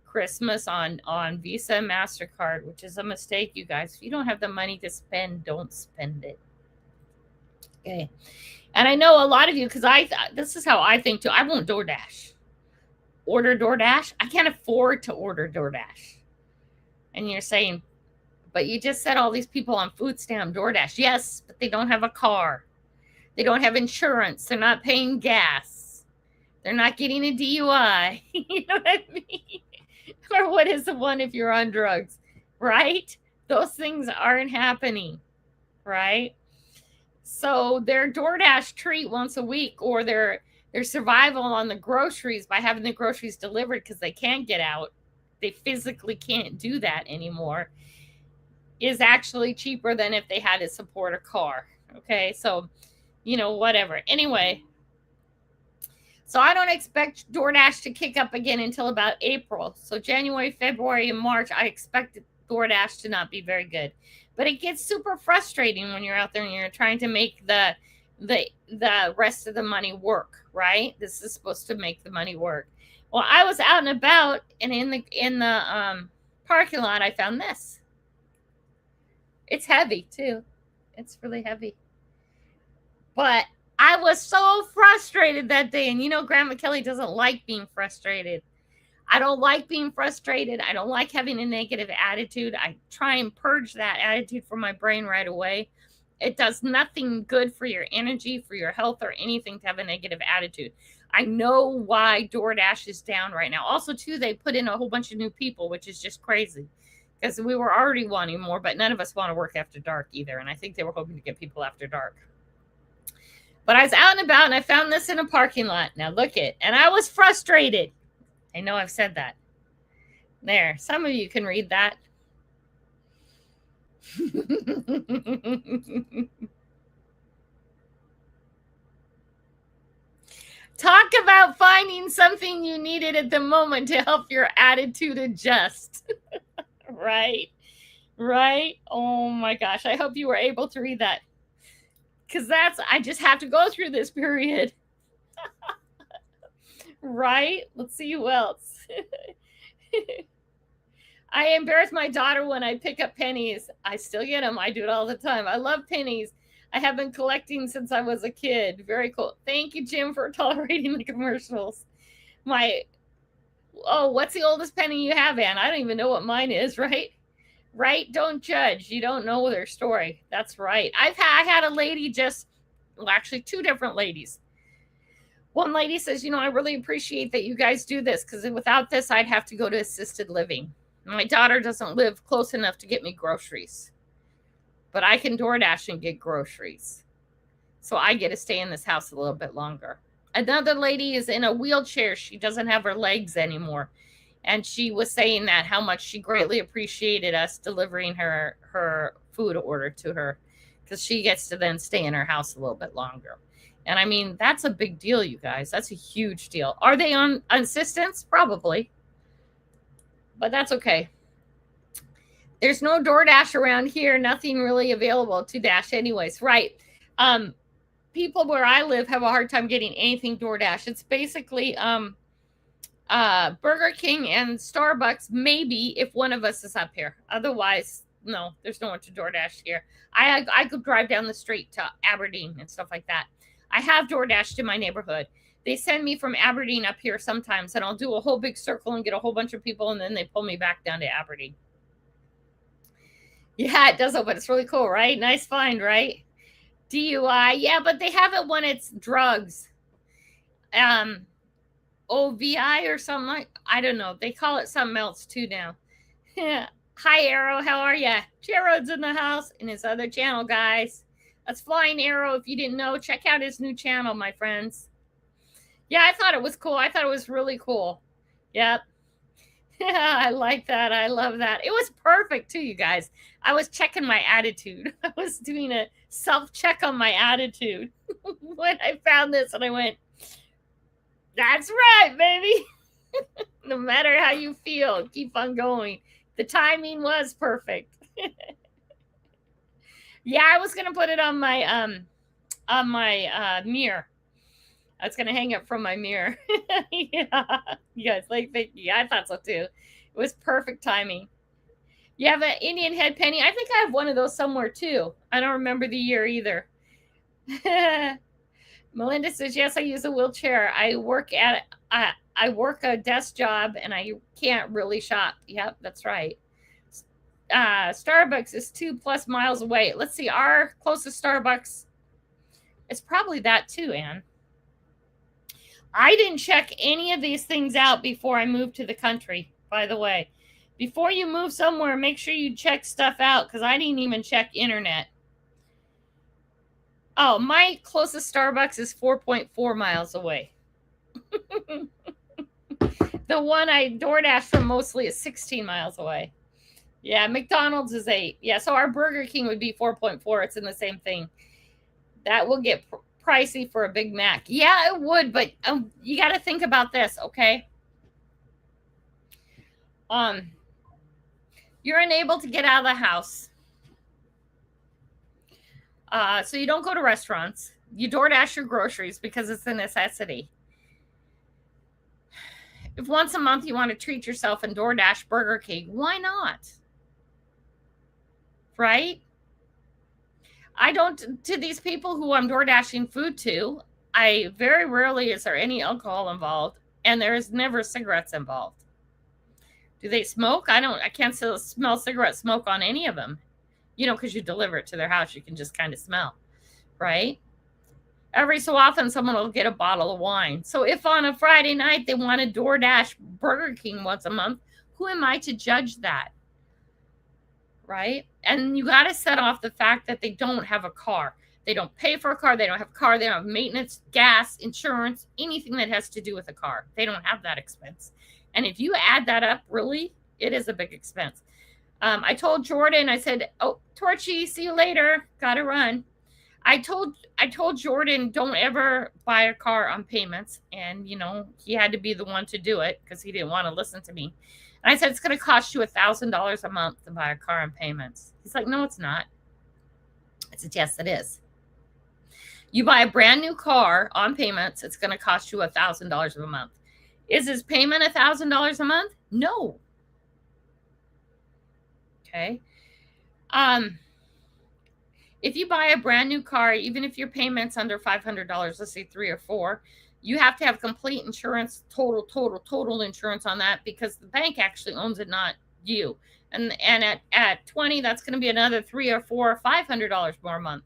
Christmas on Visa and MasterCard, which is a mistake, you guys. If you don't have the money to spend, don't spend it. Okay. And I know a lot of you, because this is how I think too. I won't DoorDash. Order DoorDash? I can't afford to order DoorDash. And you're saying, but you just said all these people on food stamp DoorDash. Yes, but they don't have a car. They don't have insurance. They're not paying gas. They're not getting a DUI. You know what I mean? Or what is the one if you're on drugs, right? Those things aren't happening, right? So their DoorDash treat once a week, or their survival on the groceries by having the groceries delivered because they can't get out, they physically can't do that anymore, is actually cheaper than if they had to support a car. Okay, so, whatever. Anyway, so I don't expect DoorDash to kick up again until about April. So January, February, and March, I expect DoorDash to not be very good. But it gets super frustrating when you're out there and you're trying to make the rest of the money work, right? This is supposed to make the money work. Well, I was out and about, and in the parking lot, I found this. It's heavy too. It's really heavy. But I was so frustrated that day, and Grandma Kelly doesn't like being frustrated. I don't like being frustrated. I don't like having a negative attitude. I try and purge that attitude from my brain right away. It does nothing good for your energy, for your health, or anything to have a negative attitude. I know why DoorDash is down right now. Also, too, they put in a whole bunch of new people, which is just crazy, because we were already wanting more, but none of us want to work after dark either, and I think they were hoping to get people after dark. But I was out and about, and I found this in a parking lot. Now, look it. And I was frustrated. I know I've said that. There. Some of you can read that. Talk about finding something you needed at the moment to help your attitude adjust. Right? Right? Oh my gosh. I hope you were able to read that. Because I just have to go through this period. Right? Let's see who else. I embarrass my daughter when I pick up pennies. I still get them. I do it all the time. I love pennies. I have been collecting since I was a kid. Very cool. Thank you, Jim, for tolerating the commercials. My Oh, what's the oldest penny you have, Ann? I don't even know what mine is, right? Right? Don't judge. You don't know their story. That's right. I had a lady well, actually, two different ladies. One lady says, I really appreciate that you guys do this because without this, I'd have to go to assisted living. My daughter doesn't live close enough to get me groceries, but I can DoorDash and get groceries. So I get to stay in this house a little bit longer. Another lady is in a wheelchair. She doesn't have her legs anymore. And she was saying that how much she greatly appreciated us delivering her food order to her because she gets to then stay in her house a little bit longer. And I mean, that's a big deal, you guys. That's a huge deal. Are they on assistance? Probably. But that's okay. There's no DoorDash around here. Nothing really available to dash anyways. Right. People where I live have a hard time getting anything DoorDash. It's basically Burger King and Starbucks, maybe if one of us is up here. Otherwise, no, there's no one to DoorDash here. I could drive down the street to Aberdeen and stuff like that. I have DoorDash in my neighborhood. They send me from Aberdeen up here sometimes, and I'll do a whole big circle and get a whole bunch of people, and then they pull me back down to Aberdeen. Yeah, it does open. It's really cool, right? Nice find, right? DUI. Yeah, but they have it when it's drugs. OVI or something like, I don't know. They call it something else too now. Hi, Arrow. How are ya? Jared's in the house in his other channel, guys. That's Flying Arrow. If you didn't know, check out his new channel, my friends. Yeah, I thought it was cool. I thought it was really cool. Yep. Yeah, I like that. I love that. It was perfect too, you guys. I was checking my attitude. I was doing a self-check on my attitude when I found this, and I went, that's right, baby. No matter how you feel, keep on going. The timing was perfect. Yeah, I was gonna put it on my mirror. I was gonna hang it from my mirror. Yeah, you guys like thank you. I thought so too. It was perfect timing. You have an Indian head penny. I think I have one of those somewhere too. I don't remember the year either. Melinda says, yes, I use a wheelchair. I work a desk job and I can't really shop. Yep, that's right. Starbucks is 2+ miles away. Let's see, our closest Starbucks is probably that too, Anne. I didn't check any of these things out before I moved to the country, by the way. Before you move somewhere, make sure you check stuff out because I didn't even check internet. Oh, my closest Starbucks is 4.4 miles away. The one I DoorDash from mostly is 16 miles away. Yeah, McDonald's is 8. Yeah, so our Burger King would be 4.4. It's in the same thing. That will get pricey for a Big Mac. Yeah, it would, but you got to think about this, okay? You're unable to get out of the house. So you don't go to restaurants. You DoorDash your groceries because it's a necessity. If once a month you want to treat yourself and DoorDash Burger King, why not? Right? I don't, to these people who I'm DoorDashing food to, I very rarely is there any alcohol involved, and there is never cigarettes involved. Do they smoke? I can't smell cigarette smoke on any of them. Because you deliver it to their house, you can just kind of smell, right? Every so often, someone will get a bottle of wine. So if on a Friday night they want to DoorDash Burger King once a month, who am I to judge that? Right? And you got to set off the fact that they don't have a car. They don't pay for a car. They don't have a car. They don't have maintenance, gas, insurance, anything that has to do with a car. They don't have that expense. And if you add that up, really, it is a big expense. I told Jordan, I said, oh, Torchy, see you later. Got to run. I told Jordan, don't ever buy a car on payments. And, he had to be the one to do it because he didn't want to listen to me. And I said, it's going to cost you $1,000 a month to buy a car on payments. He's like, no, it's not. I said, yes, it is. You buy a brand new car on payments, it's going to cost you $1,000 a month. Is his payment $1,000 a month? No. Okay. If you buy a brand new car, even if your payment's under $500, let's say 3 or 4, You have to have complete insurance, total insurance on that, because the bank actually owns it, not you. And at 20, that's going to be another $300 or $400 or $500 more a month.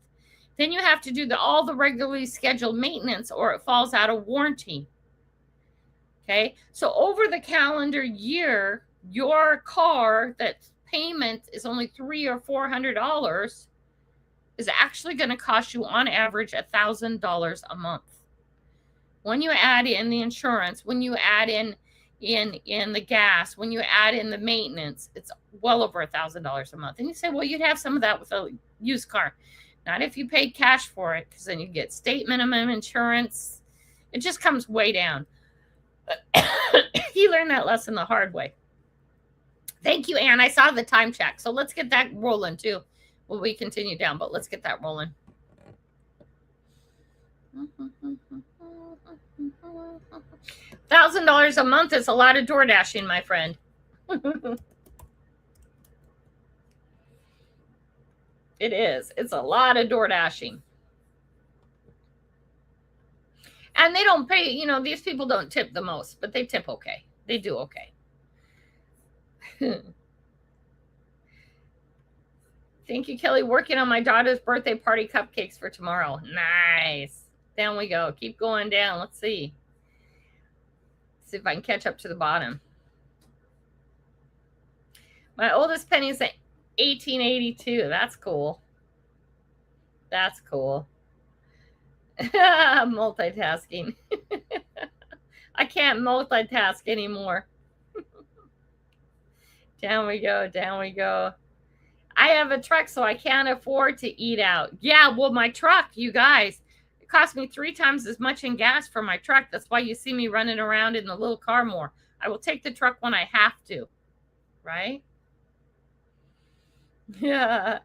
Then you have to do all the regularly scheduled maintenance, or it falls out of warranty. Okay, so over the calendar year, your car that payment is only $300 or $400 is actually going to cost you on average $1,000 a month. When you add in the insurance, when you add in the gas, when you add in the maintenance, it's well over $1,000 a month. And you say, well, you'd have some of that with a used car. Not if you paid cash for it, because then you get state minimum insurance. It just comes way down. He learned that lesson the hard way. Thank you, Ann. I saw the time check. So let's get that rolling too. Well, we continue down, but let's get that rolling. $1,000 a month is a lot of door dashing, my friend. It is. It's a lot of door dashing. And they don't pay, you know, these people don't tip the most, but they tip okay. They do okay. Thank you, Kelly. Working on my daughter's birthday party cupcakes for tomorrow. Nice. Down we go. Keep going down. Let's see. See if I can catch up to the bottom. My oldest penny is 1882. That's cool. That's cool. Multitasking. I can't multitask anymore. Down we go. Down we go. I have a truck, so I can't afford to eat out. Yeah, well, my truck, you guys, it cost me 3 times as much in gas for my truck. That's why you see me running around in the little car more. I will take the truck when I have to, right? Yeah.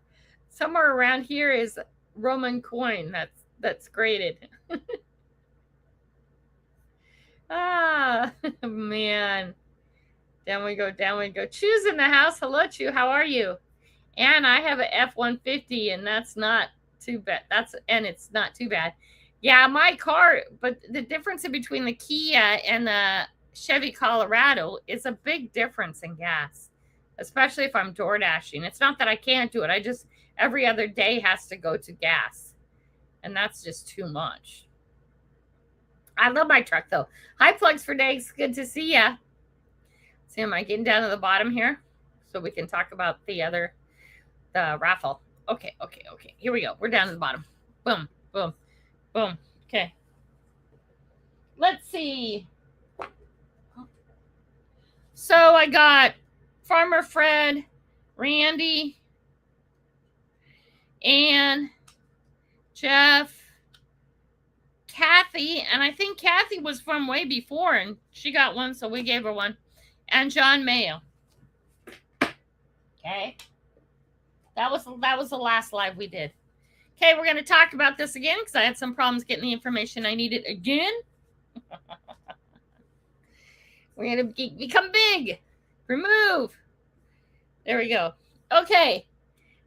Somewhere around here is Roman coin that's graded. Ah, man. Down we go, down we go. Chu's in the house. Hello, Chu. How are you? And I have an F-150, and that's not too bad. It's not too bad. Yeah, my car, but the difference between the Kia and the Chevy Colorado is a big difference in gas, especially if I'm door dashing. It's not that I can't do it. I just, every other day has to go to gas, and that's just too much. I love my truck, though. Hi, Plugs for Days. Good to see ya. See, am I getting down to the bottom here so we can talk about the raffle? Okay. Here we go. We're down to the bottom. Boom, boom, boom. Okay. Let's see. So I got Farmer Fred, Randy, Ann, Jeff, Kathy, and I think Kathy was from way before, and she got one, so we gave her one, and John Mayo. Okay. That was the last live we did. Okay, we're going to talk about this again because I had some problems getting the information I needed again. We're going to become big. Remove. There we go. Okay.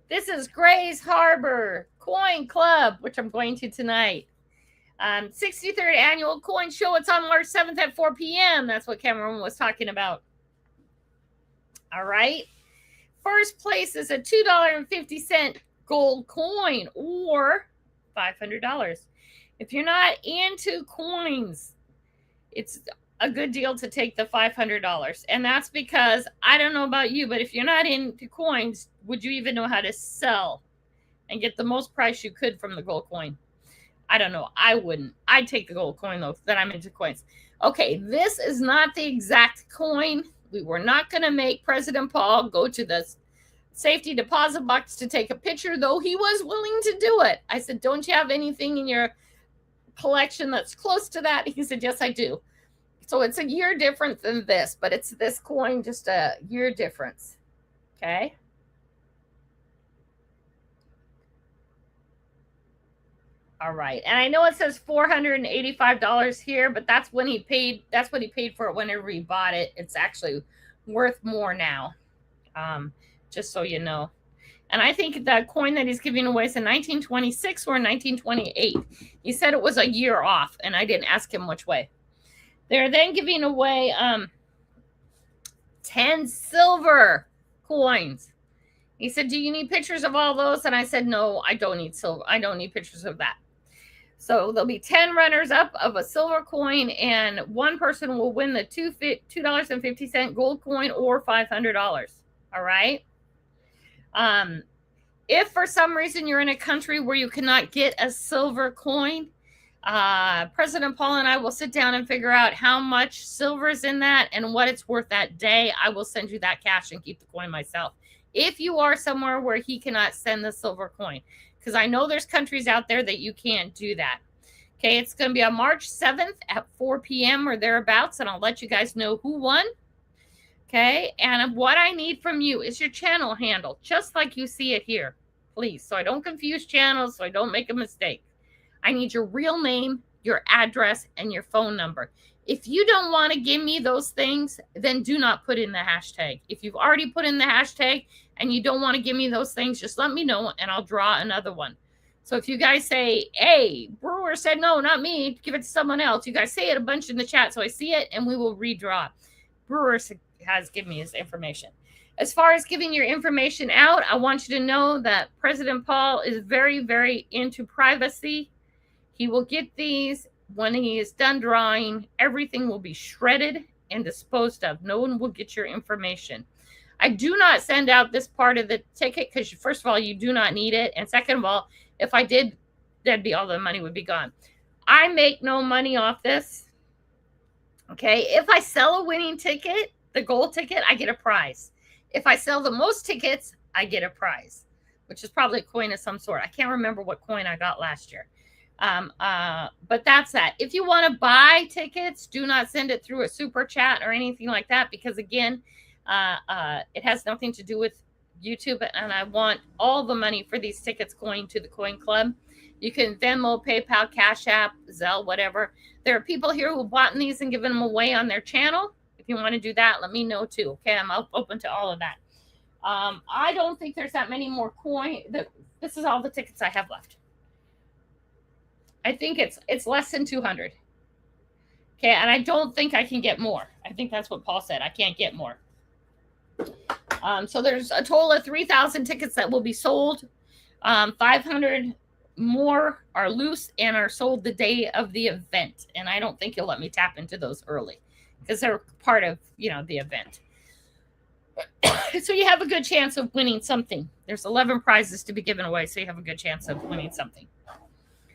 This is Grays Harbor Coin Club, which I'm going to tonight. 63rd Annual Coin Show. It's on March 7th at 4 p.m. That's what Cameron was talking about. All right. First place is a $2.50 gold coin or $500. If you're not into coins, it's a good deal to take the $500. And that's because, I don't know about you, but if you're not into coins, would you even know how to sell and get the most price you could from the gold coin? I don't know. I wouldn't. I'd take the gold coin, though, that I'm into coins. Okay, this is not the exact coin. We were not going to make President Paul go to the safety deposit box to take a picture, though he was willing to do it. I said, don't you have anything in your collection that's close to that? He said, yes, I do. So it's a year different than this, but it's this coin, just a year difference. Okay. All right. And I know it says $485 here, but that's when he paid. That's what he paid for it whenever he bought it. It's actually worth more now. Just so you know. And I think the coin that he's giving away is in 1926 or 1928. He said it was a year off, and I didn't ask him which way. They're then giving away 10 silver coins. He said, do you need pictures of all those? And I said, no, I don't need silver. I don't need pictures of that. So there'll be 10 runners up of a silver coin, and one person will win the $2.50 gold coin or $500. All right. If for some reason you're in a country where you cannot get a silver coin, President Paul and I will sit down and figure out how much silver is in that and what it's worth that day. I will send you that cash and keep the coin myself. If you are somewhere where he cannot send the silver coin, because I know there's countries out there that you can't do that. Okay, it's going to be on March 7th at 4 p.m. or thereabouts, and I'll let you guys know who won. Okay, and what I need from you is your channel handle, just like you see it here, please, so I don't confuse channels, so I don't make a mistake. I need your real name, your address, and your phone number. If you don't want to give me those things, then do not put in the hashtag. If you've already put in the hashtag and you don't want to give me those things, just let me know and I'll draw another one. So if you guys say, hey, Brewer said no, not me, give it to someone else, you guys say it a bunch in the chat so I see it and we will redraw. Brewer has given me his information. As far as giving your information out, I want you to know that President Paul is very, very into privacy. He will get these. When he is done drawing, everything will be shredded and disposed of. No one will get your information. I do not send out this part of the ticket because, first of all, you do not need it. And second of all, if I did, that'd be all the money would be gone. I make no money off this. Okay. If I sell a winning ticket, the gold ticket, I get a prize. If I sell the most tickets, I get a prize, which is probably a coin of some sort. I can't remember what coin I got last year. But that's that. If you want to buy tickets, do not send it through a super chat or anything like that, because again, it has nothing to do with YouTube, and I want all the money for these tickets going to the Coin Club. You can Venmo, PayPal, Cash App, Zelle, whatever. There are people here who bought these and given them away on their channel. If you want to do that, let me know too. Okay, I'm open to all of that. I don't think there's that many more coins. This is all the tickets I have left. I think it's less than 200. Okay, and I don't think I can get more. I think that's what Paul said. I can't get more. So there's a total of 3,000 tickets that will be sold. 500 more are loose and are sold the day of the event. And I don't think you'll let me tap into those early because they're part of, the event. So you have a good chance of winning something. There's 11 prizes to be given away, so you have a good chance of winning something.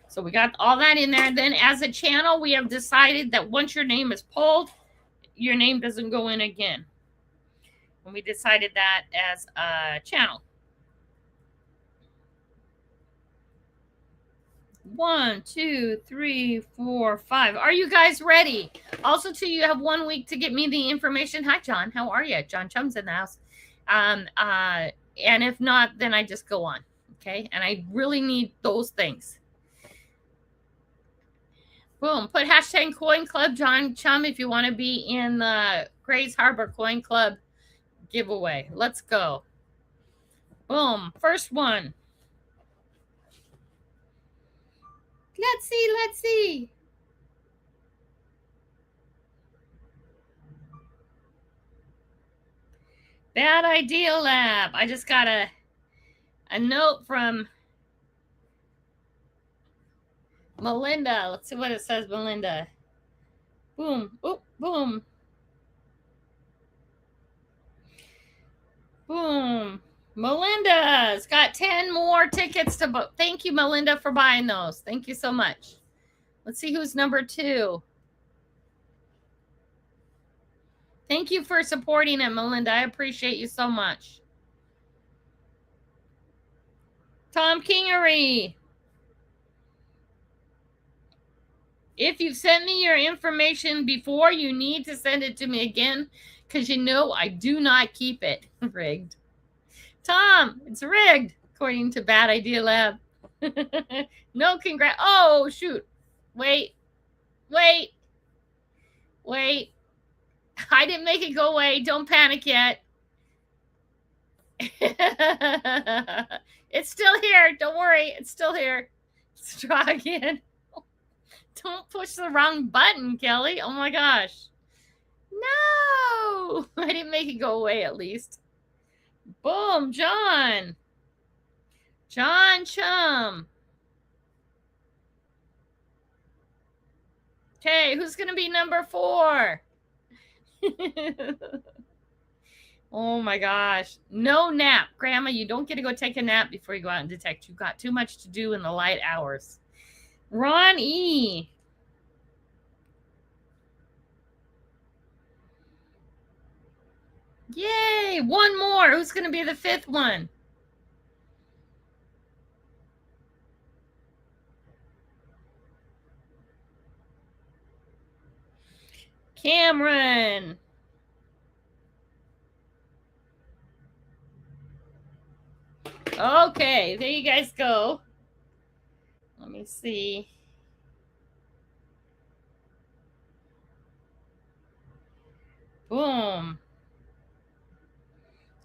So we got all that in there. Then as a channel, we have decided that once your name is pulled, your name doesn't go in again. And we decided that as a channel. 1, 2, 3, 4, 5. Are you guys ready? Also, too, you have 1 week to get me the information. Hi, John. How are you? John Chum's in the house. And if not, then I just go on. Okay. And I really need those things. Boom. Put hashtag Coin Club John Chum if you want to be in the Grays Harbor Coin Club giveaway. Let's go. Boom. First one. Let's see. Bad Idea Lab. I just got a note from Melinda. Let's see what it says, Melinda. Boom. Oh, boom. Boom. Melinda's got 10 more tickets to book. Thank you, Melinda, for buying those. Thank you so much. Let's see who's number 2. Thank you for supporting it, Melinda. I appreciate you so much. Tom Kingery. If you've sent me your information before, you need to send it to me again because I do not keep it. Rigged. Tom, it's rigged, according to Bad Idea Lab. No congrats. Oh, shoot. Wait. I didn't make it go away. Don't panic yet. It's still here. Don't worry. It's still here. Let's try again. Don't push the wrong button, Kelly. Oh my gosh. No! I didn't make it go away at least. Boom, John. John Chum. Okay, who's going to be number 4? Oh my gosh. No nap. Grandma, you don't get to go take a nap before you go out and detect. You've got too much to do in the light hours. Ron E. Yay! One more. Who's going to be the 5th one? Cameron. Okay, there you guys go. Let me see. Boom.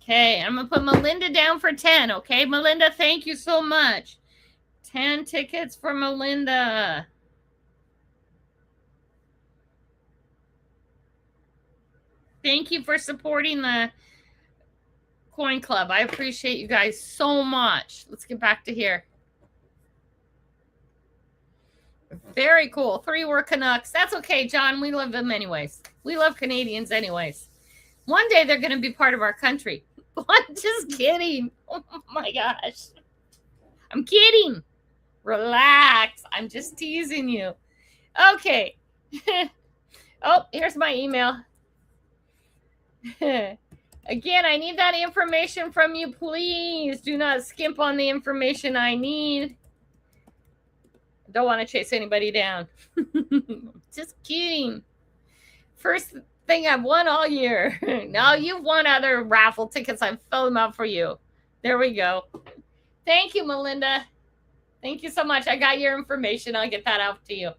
Okay, I'm going to put Melinda down for 10. Okay, Melinda, thank you so much. 10 tickets for Melinda. Thank you for supporting the Coin Club. I appreciate you guys so much. Let's get back to here. Very cool. 3 were Canucks. That's okay, John. We love them anyways. We love Canadians anyways. One day they're going to be part of our country. I'm just kidding. Oh my gosh. I'm kidding. Relax. I'm just teasing you. Okay. Oh, here's my email. Again, I need that information from you, please. Do not skimp on the information I need. Don't want to chase anybody down. Just kidding. First thing I've won all year. No, you've won other raffle tickets. I've filled them out for you. There we go. Thank you, Melinda. Thank you so much. I got your information. I'll get that out to you.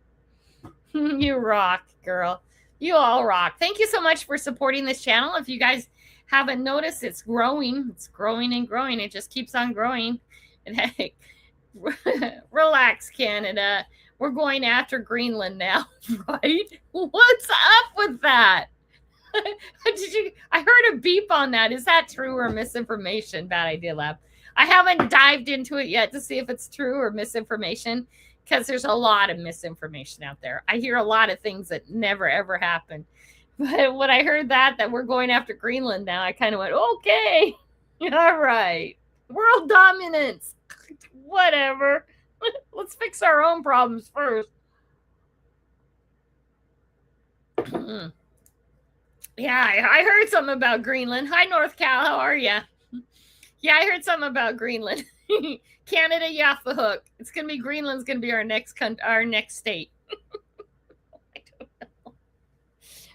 You rock, girl. You all rock. Thank you so much for supporting this channel. If you guys haven't noticed, it's growing. It's growing and growing. It just keeps on growing. And hey, relax, Canada. We're going after Greenland now, right? What's up with that? I heard a beep on that. Is that true or misinformation? Bad idea, Lab. I haven't dived into it yet to see if it's true or misinformation, because there's a lot of misinformation out there. I hear a lot of things that never, ever happened. But when I heard that we're going after Greenland now, I kind of went, okay, all right. World dominance. Whatever. Let's fix our own problems first. Yeah, I heard something about Greenland. Hi, North Cal. How are you? Yeah, I heard something about Greenland. Canada, you off the hook. It's going to be Greenland's going to be our next state.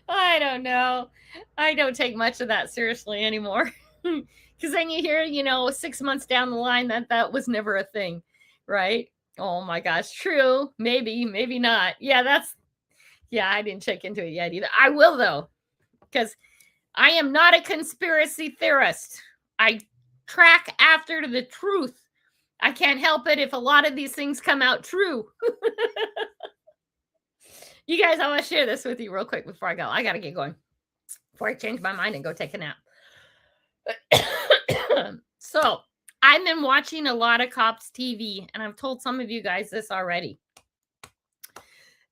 I don't know. I don't take much of that seriously anymore. Because then you hear, 6 months down the line that was never a thing, right? Oh my gosh, true. Maybe not. Yeah, I didn't check into it yet either. I will though, because I am not a conspiracy theorist. I track after the truth. I can't help it if a lot of these things come out true. You guys, I want to share this with you real quick before I go. I got to get going before I change my mind and go take a nap. So I've been watching a lot of Cops TV, and I've told some of you guys this already.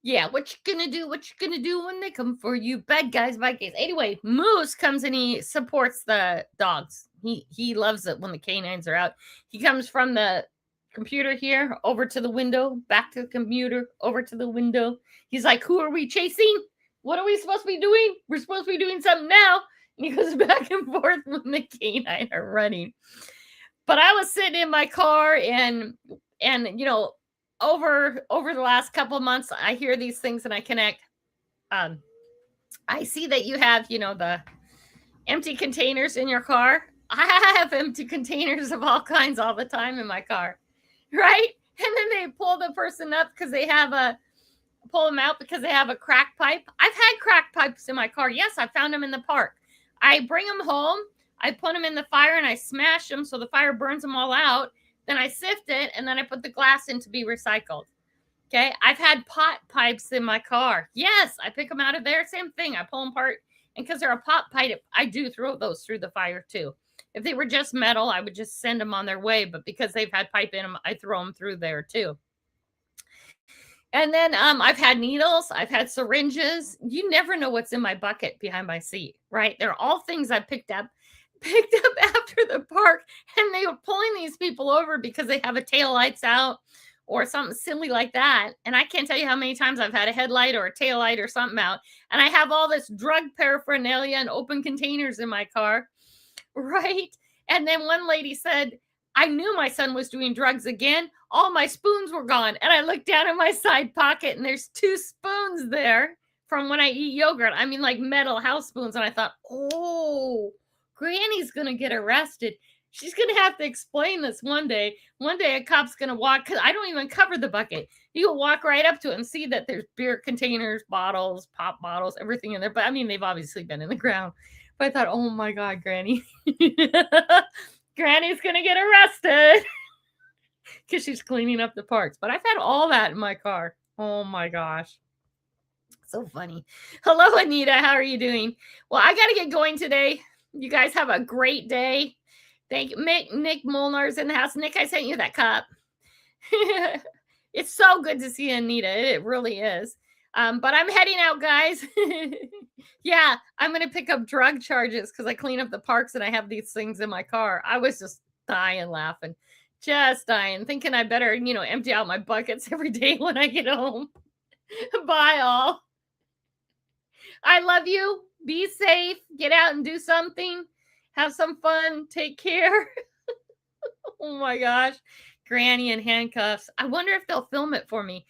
Yeah, what you gonna do? What you gonna do when they come for you? Bad guys, bad guys. Anyway, Moose comes and he supports the dogs. He loves it when the canines are out. He comes from the computer here over to the window, back to the computer, over to the window. He's like, who are we chasing? What are we supposed to be doing? We're supposed to be doing something now. And he goes back and forth when the canine are running. But I was sitting in my car and over the last couple of months, I hear these things and I connect. I see that you have, the empty containers in your car. I have empty containers of all kinds all the time in my car, right? And then they pull the person up because they have pull them out because they have a crack pipe. I've had crack pipes in my car. Yes, I found them in the park. I bring them home. I put them in the fire and I smash them so the fire burns them all out. Then I sift it and then I put the glass in to be recycled. Okay. I've had pot pipes in my car. Yes, I pick them out of there. Same thing. I pull them apart. And because they're a pot pipe, I do throw those through the fire too. If they were just metal, I would just send them on their way. But because they've had pipe in them, I throw them through there too. And then I've had needles. I've had syringes. You never know what's in my bucket behind my seat, right? They're all things I picked up after the park. And they were pulling these people over because they have a tail lights out or something silly like that. And I can't tell you how many times I've had a headlight or a tail light or something out. And I have all this drug paraphernalia and open containers in my car, right? And then one lady said, I knew my son was doing drugs again. All my spoons were gone. And I looked down in my side pocket and there's 2 spoons there from when I eat yogurt. I mean, like metal house spoons. And I thought, oh, Granny's going to get arrested. She's going to have to explain this one day. One day a cop's going to walk, because I don't even cover the bucket. You will walk right up to it and see that there's beer containers, bottles, pop bottles, everything in there. But I mean, they've obviously been in the ground. But I thought, oh my God, Granny. Granny's going to get arrested because she's cleaning up the parks. But I've had all that in my car. Oh my gosh. So funny. Hello, Anita. How are you doing? Well, I got to get going today. You guys have a great day. Thank you. Nick Molnar's in the house. Nick, I sent you that cup. It's so good to see Anita. It really is. But I'm heading out, guys. Yeah, I'm going to pick up drug charges because I clean up the parks and I have these things in my car. I was just dying laughing. Just dying. Thinking I better, empty out my buckets every day when I get home. Bye, all. I love you. Be safe. Get out and do something. Have some fun. Take care. Oh my gosh. Granny in handcuffs. I wonder if they'll film it for me.